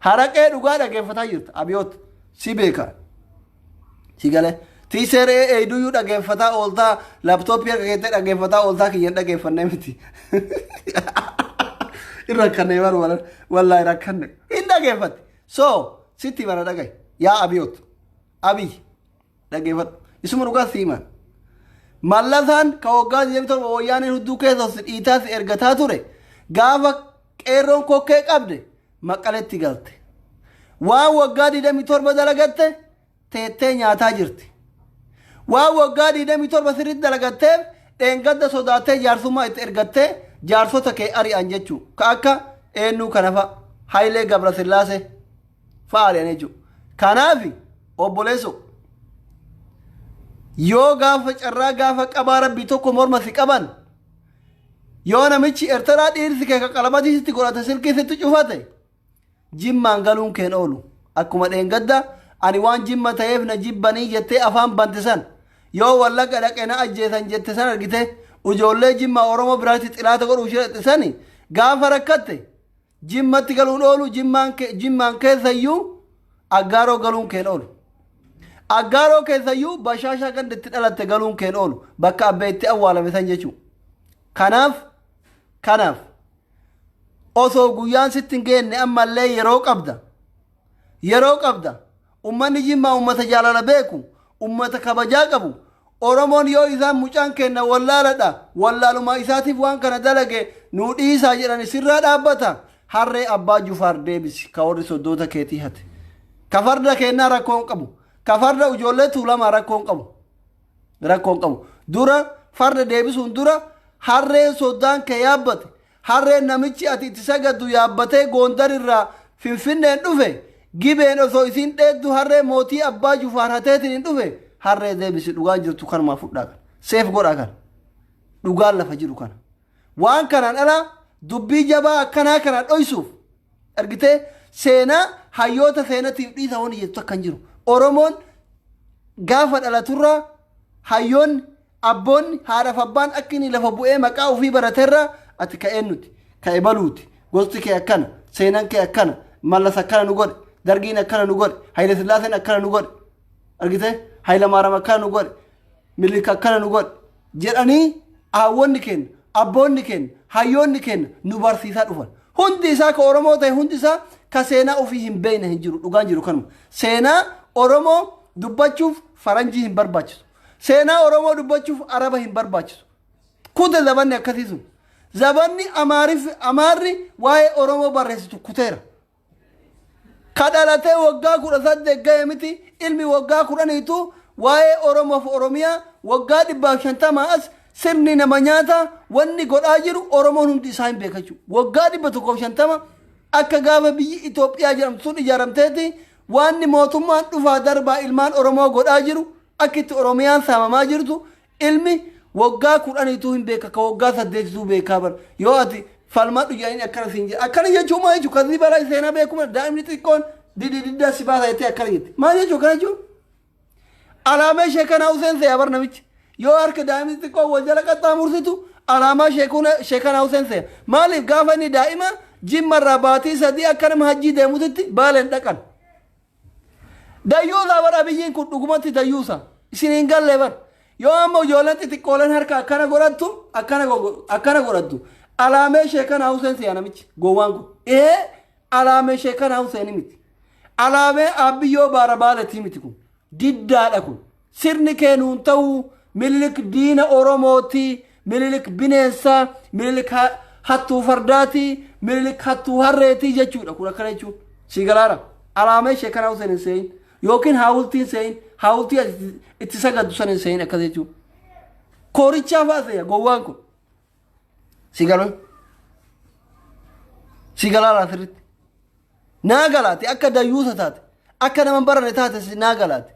haraqee dhugaa dhageeffataa jirta abiyoot si beekaa si galee tiiseree eeduyyuu dhageeffataa ooltaa laaptooppii akka keettee dhageeffataa ooltaa kiyyaan dhageeffannee miti in rakkanne baru wallahi rakkanne in dhageeffatte so sitti bara dhagaye yaa abiyoot abiyyi dhageeffadhu isuma dhugaa si himan mallasaan ka waggaa 27 wayyaaneen hudduu keessa si dhiitaa si ergataa ture gaafa qeerroon kokkee qabde maqaletti galte waan waggaa 27 dalagatte teettee nyaataa jirti waan waggaa 27 sirriitti dalagatteef dheengadda sodaatee jaarsummaa itti ergattee jaarsota kee ari'an jechuu ka akka eenyuu kanafa Hayilee Gabrasillaasee fa'a ari'an jechuu kanaafi obboleesso yoo gaafa carraa gaafa qabaa rabbii tokko morma si qaban yoo namichi ertaraa dhiirsi kee ka qalabatiisitti godhate silkiisitti cufate jimmaan galuun keen oolu akkuma dheengadda ani waan jimma ta'eef na jibbanii jettee afaan bantisan yoo wallaqa dhaqee na ajjeesan jette san argite ijoollee jimmaa Oromoo biraatti xilaata godhuu shirexisani gaafa rakkatte jimmatti galuun oolu jimmaan keessayyuu aggaaroo galuun keen oolu aggaaroo keessayyuu bashaashaa ganda itti dhalatte galuun keen oolu bakka abbeetti awwaalame san jechuudha. Kanaaf osoo guyyaan sitti hin geenne ammallee yeroo qabda ummanni Jimmaa ummata jaalala beeku ummata kabajaa qabu Oromoon yoo isaan mucaan kenna wallaaladha wallaaluma isaatiif waan kana dalage nuu dhiisaa jedhan sirraa dhaabbata harree abbaa Jufaar deebisi ka warri soddoota keetii hate ka farda kennaa rakkoon qabu ka farda ijoollee tuulamaa rakkoon qabu dura farda deebisuun dura harreen soddaan kee yaabbate harreen namichi ati itti sagaddu yaabbatee Gondar irraa Finfinneen dhufe gibeen osoo isin dheeddu harree mootii abbaa Jufaar hateetiin hin dhufe harree deebisi dhugaan jirtu kanumaa fudhaa kan seef godhaa kan dhugaan lafa jiru kana waan kanaan ala dubbii jabaa akkanaa kana dhoysuuf argitee seenaa hayyoota seenatiif dhiisa wani jettu akkan jiru Oromoon gaafa dhalaturraa hayyoonni abboonni haadhaaf abbaan akkini lafa bu'ee maqaa ofii barateerraa ati ka'een nuti ka'e baluuti gosti kee akkana seenaan kee akkana mallas akkana nu godhe dargiin akkana nu godhe Haile Sillaaseen akkana nu godhe argitee Haile Maaram akkana nu godhe Minilik akkana nu godhe jedhanii aawwonni keenya abboonni keenya hayyoonni keenya nu barsiisaa dhufan hundi isaa ka Oromoo ta'e hundi isaa ka seenaa ofii hin beekne hin jiru dhugaan jiru kanuma seenaa Oromoo dubbachuuf faranjii hin barbaachisu seenaa Oromoo dubbachuuf araba hin barbaachisu kute zabanni akkasiisu zabanni amaarri waa'ee Oromoo barreessitu kuteera kadhalatee waggaa 18 ga'e miti ilmi waggaa 10tu waa'ee Oromoof Oromiyaa waggaa 150 as sirni nama nyaata wanni godhaa jiru Oromoon hundi isaa hin beekachu waggaa 150 akka gaafa biyyi Itoophiyaa jedhamtu sun ijaaramteeti wanni mootummaan dhufaa darbaa ilmaan Oromoo godhaa jiru akkitti Oromiyaan saamamaa jirtu ilmi waggaa 10tu hin beeka ka waggaa 8tu beekaa bar yoo ati falmadhu jedhanii akkana siin jedha akkana jechuun maal jechuun kasii balaa seenaa beekuma daa'imni xiqqoon didididdaa si baasa jettee akkana jette maal jechuun kana jechuun alaamee sheekanaa Huseen Seyaa bar namichi yoo harka daa'imni xiqqoon wal jala qaxxaamursitu alaamaa sheekanaa Huseen Seyaa maaliif gaafa inni daa'ima Jimmarraa baatii 3 akka nama hajjii deemutitti baaleen dhaqan dayyuusaa bar Abiyyiin kun dhugumatti dayyuusaa isiniin gallee bar yoo ammoo ijoolleen xixiqqooleen harka akkana godhattu alaamee sheekanaa Huseen Seyaa namichi gowwaan kun alaamee sheekanaa Huseen miti alaamee Abiyyoo baara baaletii miti kun diddaadha kun sirni keenuun ta'uu Minilik diina Oromooti Minilik bineensaa Minilik hattuu fardaati Minilik hattuu harreetii jechuudha kun akkana jechuun si galaara alaamee sheekanaa Huseen hin seeyin yookiin haawultiin seeyin haawultii itti sagaddu san hin seeyin akkas jechuun koorichaa fa'aa gowwaan kun si galaala sirritti naa galaati akka dayyuusa taate akka nama barane taate naa galaati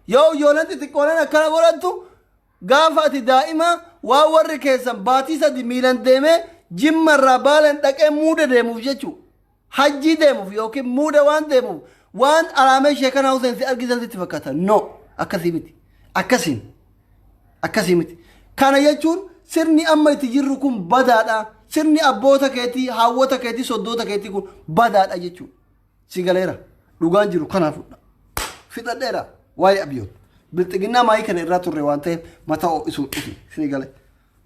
yoo ijoolleen xixiqqooleen akkana godhattu gaafa ati daa'ima waa warri keessan baatii 3 miilan deemee Jimmarraa baaleen dhaqee muuda deemuuf jechuudha hajjii deemuuf yookiin muuda waan deemuuf waan alaamee sheekanaa Huseen si argisan sitti fakkaata no akkasii miti kana jechuun sirni amma itti jirru kun badaadha sirni abboota keetii haawwota keetii soddoota keetii kun badaadha jechuudha si galeera dhugaan jiru kanaafudha fixadheera waa'ee Abiyyoon bilxiginnaa maayii kana irraa turre waan ta'eef mataa ho'isuun dhufi si gale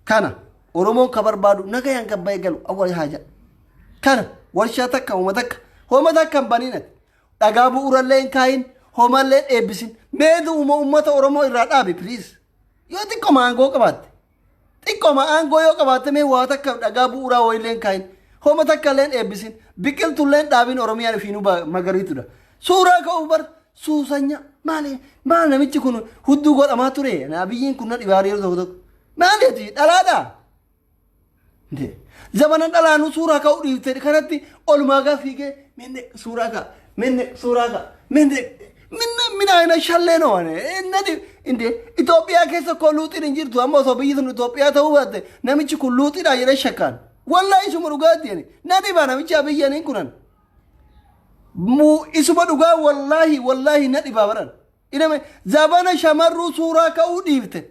kana Oromoon ka barbaadu nagayaan gabbaa'ee galu awwal haaja kana warshaa takka hooma takka hin baniinati dhagaa bu'uurallee hin kaayin hoomallee eebbisin meedu uummata Oromoo irraa dhaabi please yoo xiqqoma aangoo qabaatte xiqqoma aangoo yoo qabaatte mee waa takka dhagaa bu'uuraa wayiillee hin kaayin hooma takkallee eebbisin biqiltullee dhaabin Oromiyaan ofiinuu magariitudha suuraa ka'uu bar suusanya maal namichi kun hudduu godhamaa ture Abiyyiin kun na dhibaarii yeroo tokko maaliiti dhalaadhaa zamanan dhalaanuu suuraa ka'uu dhiifte kanatti olumaa gaa fiigee minna ayna shallee no nadi inde Itoophiyaa keessa ko luuxiin hin jirtu amma osoo biyyi sun Itoophiyaa ta'uu baatte namichi kun luuxiidha jedhee shakkaan wallahi isuma dhugaatti jedhe nadi baa namichi Abiyyaniin kunan isuma dhugaa wallahi na dhibaa baran iname zabana shamarruu suuraa ka'uu dhiifte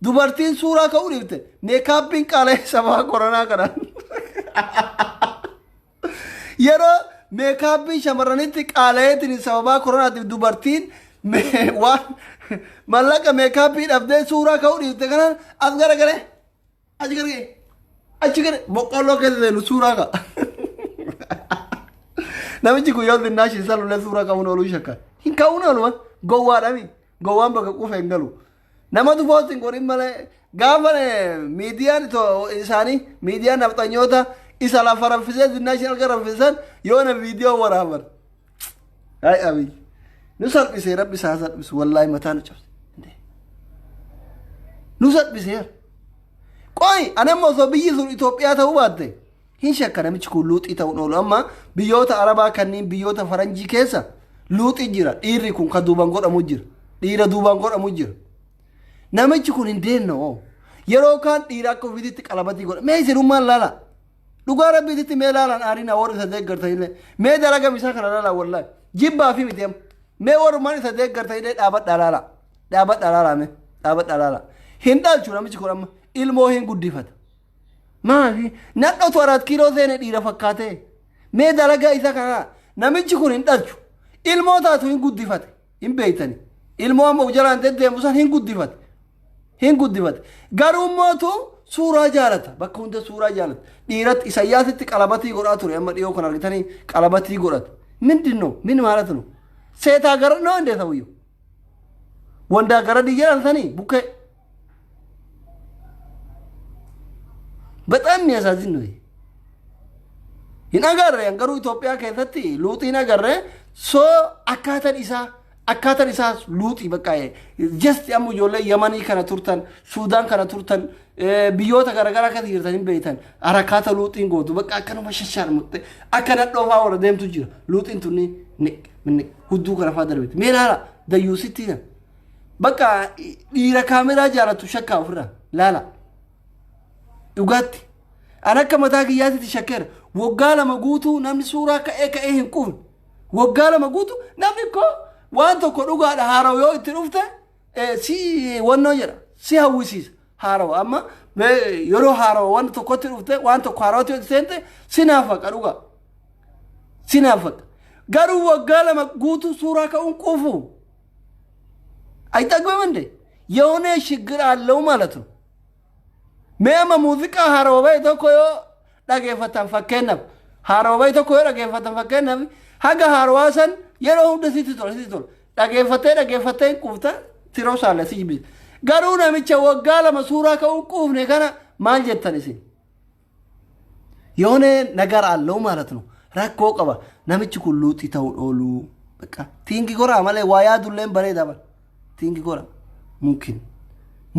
dubartiin suuraa ka'uu dhiifte meekaappiin qaalee sabaa koronaa kanaan yeroo meekaappiin shamarranitti qaaleetiin sababaa koronaatiif dubartiin waan mallaqa meekaappii dhabdee suuraa ka'uu dhiifte kanaan as garagalee achi gargee achi gare boqqolloo keessa seenu suuraa ka'a. Namichi kun yoo xinnaa shi salullee suuraa ka'uun ooluu shakka. Hin ka'uun ooluma gowwaadhami gowwaan bakka qufa hin galu. Namatu poostiin godhin malee gaafa miidiyaan isaanii miidiyaan nafxanyoota isa lafa raffisee xinnaa shi alga raffisan yoo na viidiyoo waraaban. Hai Abiyyi. Nu salphisee rabbi isaa salphisu wallaahi mataa nu cabse. Nu salphisee. Qoy anamma osoo biyyi sun Itoophiyaa ta'uu baatte hin shakka namichi kun luuxii ta'uun oolu amma biyyoota Arabaa kanneen biyyoota Faranjii keessa luuxii jira dhiirri kun kan duubaan godhamu jira dhiira duubaan godhamu jira namichi kun hin deennoo yeroo kaan dhiira akka ofiitti qalabatii godha mee isinummaan laala dhugaa rabbiitti mee laalaan aariin warra isa deeggartanillee mee dalagam isaa kana laala wallaahi jibbaa fi miti mee warrumaan isa deeggartanillee dhaabadhaa laala mee dhaabadhaa laala hin dhaalchu namichi kun amma ilmoo hin guddifata maafi nadhotu 4 kiiloo seene dhiira fakkaate mee dalagaa isa kana namichi kun hin dhalchu ilmoo taatu hin guddifate hin beeytani ilmoo amma ujalaan deddeemu san hin guddifate garuu mootu suuraa jaalata bakka hunda suuraa jaalata dhiiratti Isaayyaasitti qalabatii godhaa ture amma dhiyoo kan argitanii qalabatii godhata mindinno min maalatu no seetaa gara no እንዴት ነው ወንዳ gara diyyaaltanii bukkee በጣም የሚያሳዝን ነው ይናገር ያንገሩ ኢትዮጵያ ከፈቲ ሉጥ ይናገር ሶ አካተን ኢሳ ሉጥ በቃ ጀስት ያሙ ጆለ የማኒ ከነ ቱርተን ሱዳን ከነ ቱርተን ቢዮታ ገረገራ ከትይርተን በይተን አራካተ ሉጥን ጎቱ በቃ ከነ መሸሻል ሙጥ አከነ ዶፋ ወረ ደምቱ ጅራ ሉጥን ቱኒ ምን ሁዱ ከረፋ ደርቤት ሜላላ ደዩሲቲ በቃ ዲራ ካሜራ ጃራቱ ሸካ ፍራ ላላ Ugatti ana akka mataa kiyyaatti shakkeera waggaa lama guutuu namni suuraa ka'ee hin qufne waggaa lama guutuu namni ko waan tokko dhugaadha haaraw yoo itti dhufte si wannoo jedha si hawwisiisa haaraw amma yeroo haaraw waan tokkotti dhufte waan tokko haarawatti yoo seente si naafaqa dhugaa si naafaqa garuu waggaa lama guutuu suuraa ka'uun qufu አይጠግበም የሆነ ችግር አለው ማለት ነው Meema muuziqaa haroobaa tokko yoo dhageeffatan fakkeenyaaf haroobaa tokko yoo dhageeffatan fakkeenyaaf haga harowaa san yeroo hunda sitti tola dhageeffatee quufta tiroo saala si jibbi garuu namicha waggaa lama suuraa ka'uun quufne kana maal jettan isin yoone nagar alለው ማለት ነው rakkoo qaba namichi kun luuxii ta'uu oolu በቃ tiingi goraa malee waa yaadulleen bareeda bara tiingi goraa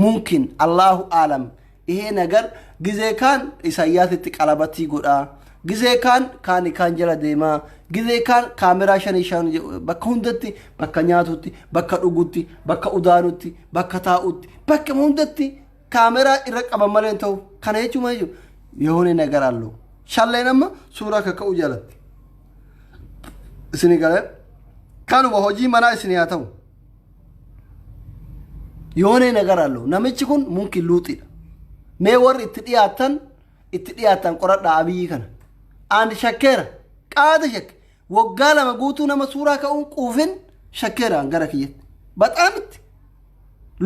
mumkin Allahu aalam ይሄ ነገር ጊዜ ካን ኢሳያስቲ ቀለበቲ ጎዳ ጊዜ ካን ጀላ ደማ ጊዜ ካን ካሜራ ሸንሻን በከሁንደቲ በከኛቱቲ በከዱጉቲ በከኡዳኑቲ በከታኡቲ በከሙንደቲ ካሜራ ይረቀበ መለንተው ከነቹ ማዩ የሆነ ነገር አለው ሻለነማ ሱራ ከከኡ ጀለት እስኒ ጋር ካኑ በሆጂ መና እስኒ ያተው የሆነ ነገር አለው ነምችኩን ሙምኪን ሉጢ mee warri itti dhiyaatan qoradha Abiyyi kana and shakkeera qaada shakke waggaa lama guutuu nama suuraa ka'uun quufin shakkeeraan gara kiyyatti baxaamitti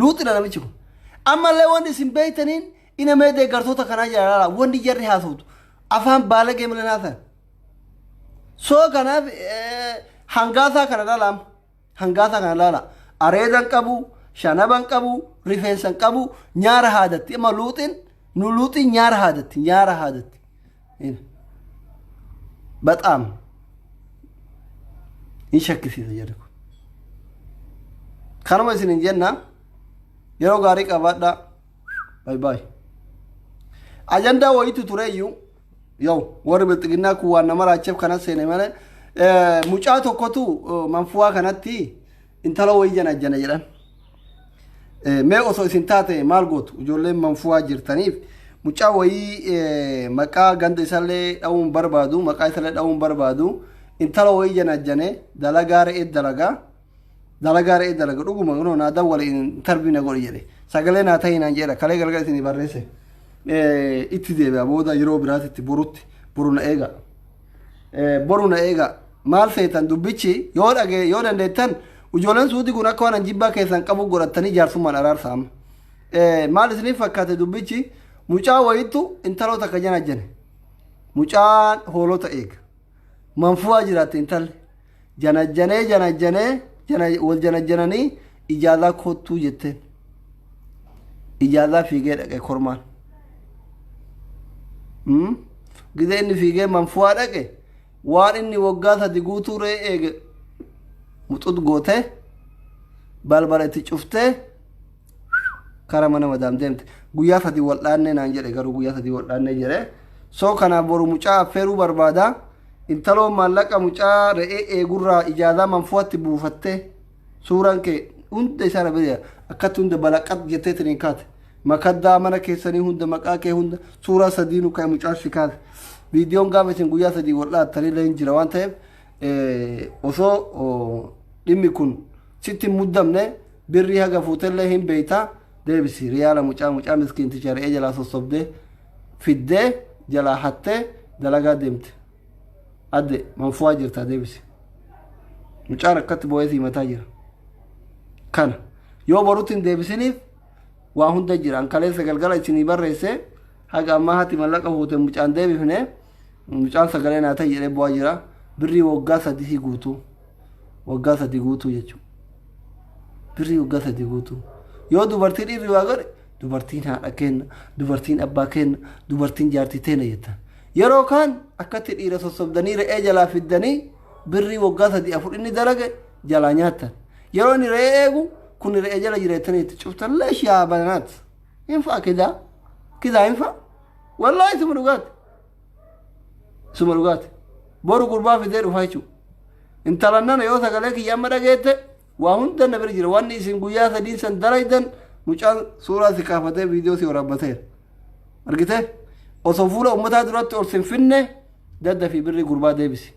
luuxina namichi kun ammallee wanti isin beeytaniin ina mee deeggartoota kanaa jira wanti jarri haasawtu afaan baalagee milanaa ta'an soo kanaaf hangaasaa kana laala areedan qabu shanaban qabu rifeensan qabu nyaara haadatti amma luuxin nu luuxin nyaara haadatti በጣም ይሸክሲስ ይጀርኩ ካርማ ሲን እንጀና የሮ ጋሪ ቀባዳ ባይ አጀንዳ ወይቱ ቱሬዩ ያው ወር ብልጥግና ኩዋና መራቸፍ ከነሰነ ማለት ሙጫ ተኮቱ መንፉዋ ከነቲ እንተሎ ወይጀና ጀና ይላል mee osoo isin taate maal gootu ijoolleen manfuwaa jirtaniif mucaa wayii maqaa ganda isallee dha'uun barbaadu maqaa isallee dha'uun barbaadu intala wayii janajjane dalagaa re'ee dalaga dhuguma kunoo naa dawwale interview na godhi jedhe sagalee naa ta'ii naan jedha kalee galgala isin barreesse itti deebi'a booda yeroo biraatitti boru na eega maal feetan dubbichi yoo dandeettan ijoolleen suutii kun akka waan jibbaa keessan qabu godhatanii jaarsummaan araarsaama maal isiniif fakkaate dubbichi mucaa wayittu intaloota akka janajjane mucaan hoolota eega manfuwaa jiraatte intalli janajjanee wal janajjananii ijaazaa kottuu jetteen ijaazaa fiigee dhaqe kormaan gizee inni fiigee manfuwaa dhaqe waan inni waggaa 3 guutuu ree eege muxut gootee balbala itti cuftee kara mana madaam deemte guyyaa 3 wal dhaannee naan jedhe garuu guyyaa 3 wal dhaannee jedhe soo kanaaf boru mucaa affeeruu barbaada intaloo maallaqa mucaa re'ee eegurraa ijaazaa manfuwatti buufattee suuraan kee hunda isaa rabee akkatti hunda balaqat jettee tiniin kaate makaddaa mana keessanii hunda maqaa kee hunda suuraa sadiinu ka'e mucaa si kaate viidiyoon gaafa isin guyyaa 3 wal dhaattanii leen jira waan ta'eef osoo dhimmi kun sitti muddamne birrii haga fuutellee hin beeytaa deebisi riyaala mucaa miskiinticha re'ee jalaa sossobdee fiddee jalaa hattee dalagaa deemte adde manfuwaa jirta deebisi mucaan akkatti boo'ee himataa jira kana yoo borutti hin deebisiniif waa hunda jira ankaleessa galgala isinii barreesse haga ammaa hati mallaqa fuute mucaan deebifne mucaan sagalee naa ta'e jedhee bu'aa jira birrii waggaa 3 guutuu waggaa 3 guutuu jechuudha birrii waggaa 3 guutuu yoo dubartiin dhiirri waa godhe dubartiin haadha kenna dubartiin abbaa kenna dubartiin jaartii teena jettan yeroo kaan akkatti dhiira sossobdanii re'ee jalaa fiddanii birrii waggaa 3-4 inni dalage jalaa nyaattan yeroo inni re'ee eegu kun re'ee jala jireettanii itti cuftan leesh yaa banaat hinfa kidaa hinfa wallaahi suma dhugaati boru gurbaa fidee dhufa jechuudha intalannana yoo sagalee kiyya amma dhageette waa hunda na bira jira wanni isin guyyaa 3 san dalaydan mucaan suuraa si kaafatee viidiyoo si waraabbateera argite osoo fuula ummataa duratti ol sinfinne dadda fi birrii gurbaa deebisi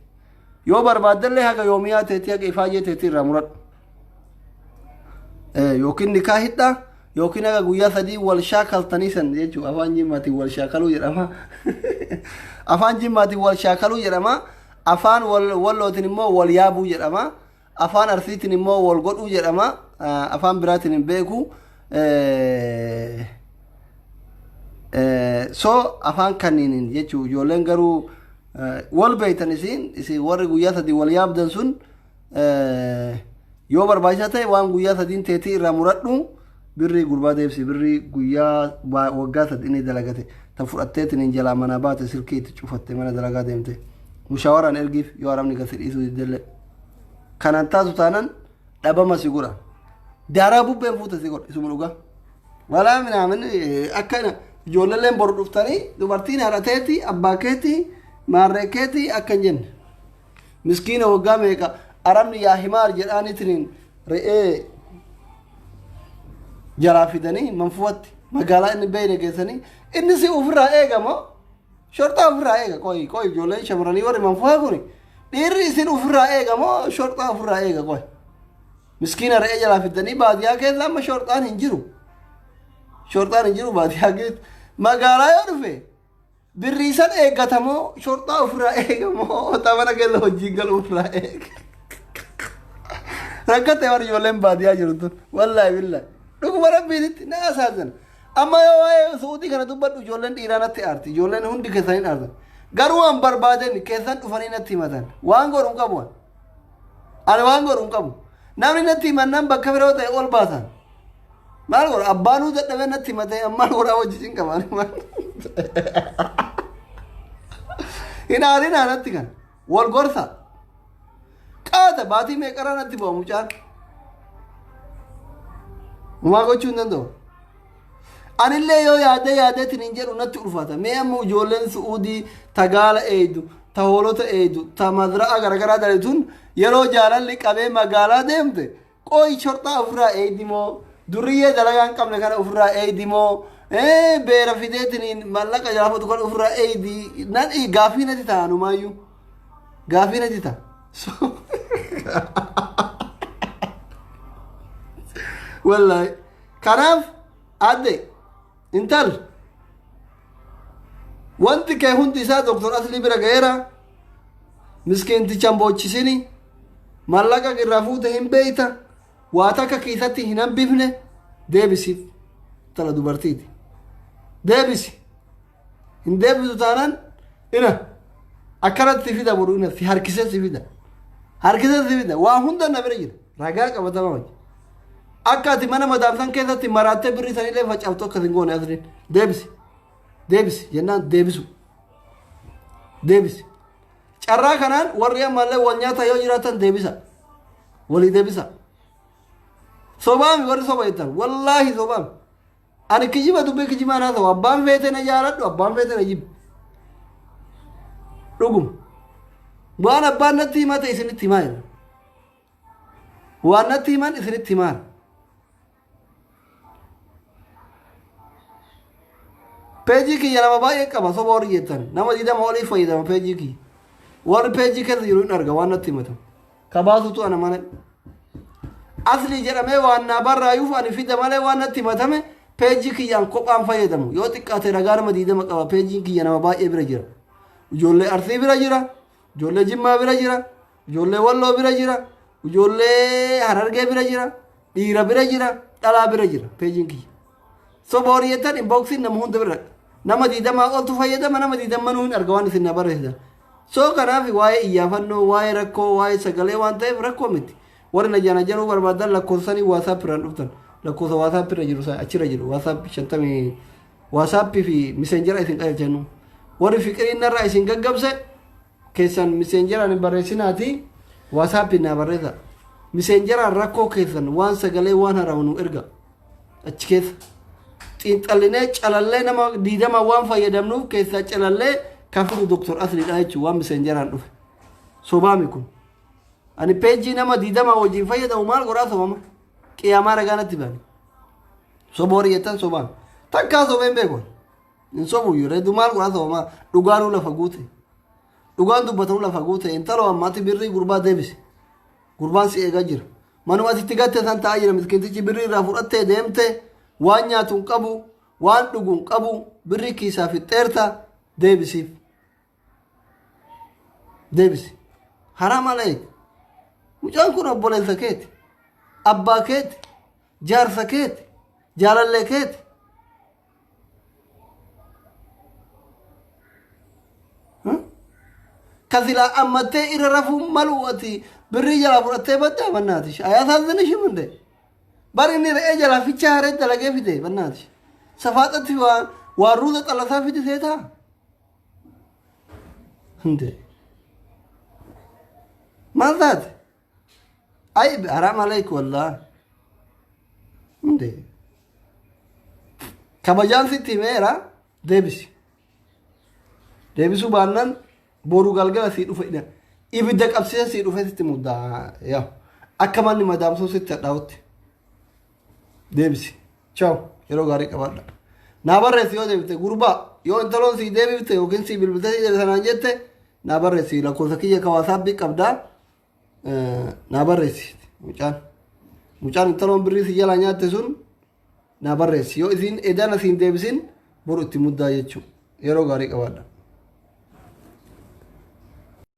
yoo barbaaddellee haga yoomiyaa teetii haga ifaajee teetii irraa muradhu yookiin nikaa hidhaa yookiin haga guyyaa 3 wal shaakaltanii san jechuudha afaan jimmaatiin wal shaakaluu jedhama afaan jimmaatiin wal shaakaluu jedhama afaan wallootiin immoo wal yaabuu jedhama afaan arsiitiin immoo wal godhuu jedhama afaan biraatiin hin beeku so afaan kanniin jechuudha ijoolleen garuu wal beeytan isin warri guyyaa 3 wal yaabdan sun yoo barbaachisaa ta'e waan guyyaa 3 teetii irraa muradhu birrii gurbaa deebisi birrii guyyaa waggaa 3 inni dalagate ta fudhatteetiin jalaa mana baate silkii itti cufatte mana dalagaa deemte mushaawaraan ergiif yoo arabni gasi dhiisuu diddelle kanan taasu taanan dhabama si godha daaraa bubbeen fuute si godha isuma dhugaa walaa minaamin akka ijoolleen boru dhuftanii dubartiin haadhateeti abbaa keeti maarree keeti akka hin jenne miskiina waggaa meeqa arabni yaa himaar jedhaanitiin re'ee jalaa fidanii manfuwatti magaalaa inni beeyne geessanii inni si ofirraa eegamo shortaa ofirraa eega qoy ijoolleen shamarranii warri manfuwaa kun dhiirri isin ofirraa eegamo shortaa ofirraa eega qoy miskiina re'ee jalaa fidanii baadiyyaa keessa amma shortaan hin jiru baadiyyaa keessa magaalaa yoo dhufe birrii san eeggatamoo shortaa ofirraa eegamoo tapana keessa hojii galu ofirraa eega rakkate warri ijoolleen baadiyyaa jirtu wallaahi billaahi dhuguma rabbiinitti na asaasan amma yoo waa'ee suutii kana dubbadhu ijoolleen dhiiraa natti aarti ijoolleen hundi keessanii aartan garuu waan barbaaden keessan dhufanii natti himatan waan godhu hin qabu ani waan godhu hin qabu namni natti himannaan bakka biroo ta'e ol baasan maal godha abbaanuu dadhabee natti himatee ammaan godhaa hojii hin qaban hin aarinaa natti kan wal gorsa qaata baatii meeqarraa natti bu'a mucaan Uma gochuu hin danda'u. Anillee yoo yaadeetiin hin jedhu natti ulfaata. Mee amma ijoolleen Su'uudii tagaala eeydu, ta hoolota eeydu, ta mazra'a garagaraa daletuun yeroo jaalalli qabee magaalaa deemte qoy shortaa ofirraa eeydimoo duriyyee dalagaa hin qabne kana ofirraa eeydimoo beera fideetiin mallaqa jalaafatu kan ofirraa eeydi nan gaafii natti ta'a numaayyuu gaafii natti ta'a. Wallahi kanaaf adde intal wanti kee hundi isaa doktor Aslii bira ga'eera miskiinticha boochisini mallaqa irraa fuute hin beeyta waa takka keessatti hin hambifne deebisiif tala dubartiiti deebisi hin deebisu taanaan ina akkanatti fida boru ina si harkisee si fida waa hunda na bira jira ragaa qabatama wajji akka ati mana madaamsan keessatti maraattee birrii sanillee facaaftu akka hin goone asliin deebisi jennaan deebisi carraa kanaan warri ammallee wal nyaata yoo jiraatan walii deebisa sobaami warri soba jettan wallaahi sobaami ani kijiba dubbii kijibaa naa ta'u abbaan feete na jaaladhu abbaan feete na jibbu dhugum waan abbaan natti himate isinitti himaa jira waan natti himan isinitti himaa peejii kiyya nama baay'ee qaba soba warri jettan nama didama olii fayyadama peejii kiyya warri peejii keessa jiru hin arga waan natti himatamu kabaasutu ana mana asli jedhamee waan naa barraayuuf ani fida malee waan natti himatame peejii kiyyaan kophaan fayyadamu yoo xiqqaate ragaa nama didama qaba peejiin kiyya nama baay'ee bira jira ijoollee arsii bira jira ijoollee jimmaa bira jira ijoollee walloo bira jira ijoollee harargee bira jira dhiira bira jira dhalaa bira jira peejiin kiyya soba warri jettan inboxiin nama hunda bira nama diidamaa oltu fayyadama nama diidamanuu hin arga waan isin na barreessitan soo kanaaf waa'ee iyyaafannoo waa'ee rakkoo waa'ee sagalee waan ta'eef rakkoo miti warri na jana jaruu barbaadan lakkoofsanii waasaap irraan dhuftan lakkoofsa waasaap irra jiru achirra jiru waasaap 50 waasaapii fi miseenjera isin qajeelchannu warri fiqiriin narraa isin gaggabse keessan miseenjeraan hin barreessinaati waasaapii naa barreessa miseenjeraan rakkoo keessan waan sagalee waan haramu nu erga achi keessa xiinxallinee calallee nama diidama waan fayyadamnuuf keessaa calallee kafiru doktor asliidha jechuun waan miseenjeraan dhufe sobaami kun ani peejii nama diidama wajjin fayyadamu maal godhaa sobama qiyaamaa ragaanatti baani soba warri jettan sobaami takkaa sobeen beekon hin sobuyyuu reedu maal godhaa sobama dhugaanuu lafa guute dhugaan dubbatanuu lafa guute intaloo ammaatti birrii gurbaa deebise gurbaan si eegaa jira manuma atitti gatte san ta'aa jira miskiintichi birrii irraa fudhattee deemte waan nyaatu hin qabu waan dhugu hin qabu birrii kiisaa fixxeerta deebisi haram aleek mucaan kun obboleessa keeti abbaa keeti jaarsa keeti jaalallee keeti kasilaa ammattee irra rafuu malu ati birrii jalaa fudhattee baddaa bannaatish ayaasaazanishim inde bari inni re'ee jalaa ficha haree dalagee fide bannaatish safaaxatti waan ruuza xalasaa fide seetaa inde maal taate ay haram aleyk wallah inde kabajaan sitti himeera deebisuu baannan boru galgala sii dhufe ina ibidda qabsiisa sii dhufe sitti muddaa yaa akka manni madaamsuu sitti hadhaa'utti deebisi ciao yeroo gaarii qabaadha naa barreessi yoo deebite gurbaa yoo intaloon sii deebifte yookiin sii bilbilte sii deebisanaan jette naa barreessi lakkoofsa kiyya kawaasaapbii qabdaa naa barreessi mucaan intaloon birrii si jalaa nyaatte sun naa barreessi yoo isin edana siin deebisin boru itti muddaa jechuu yeroo gaarii qabaadha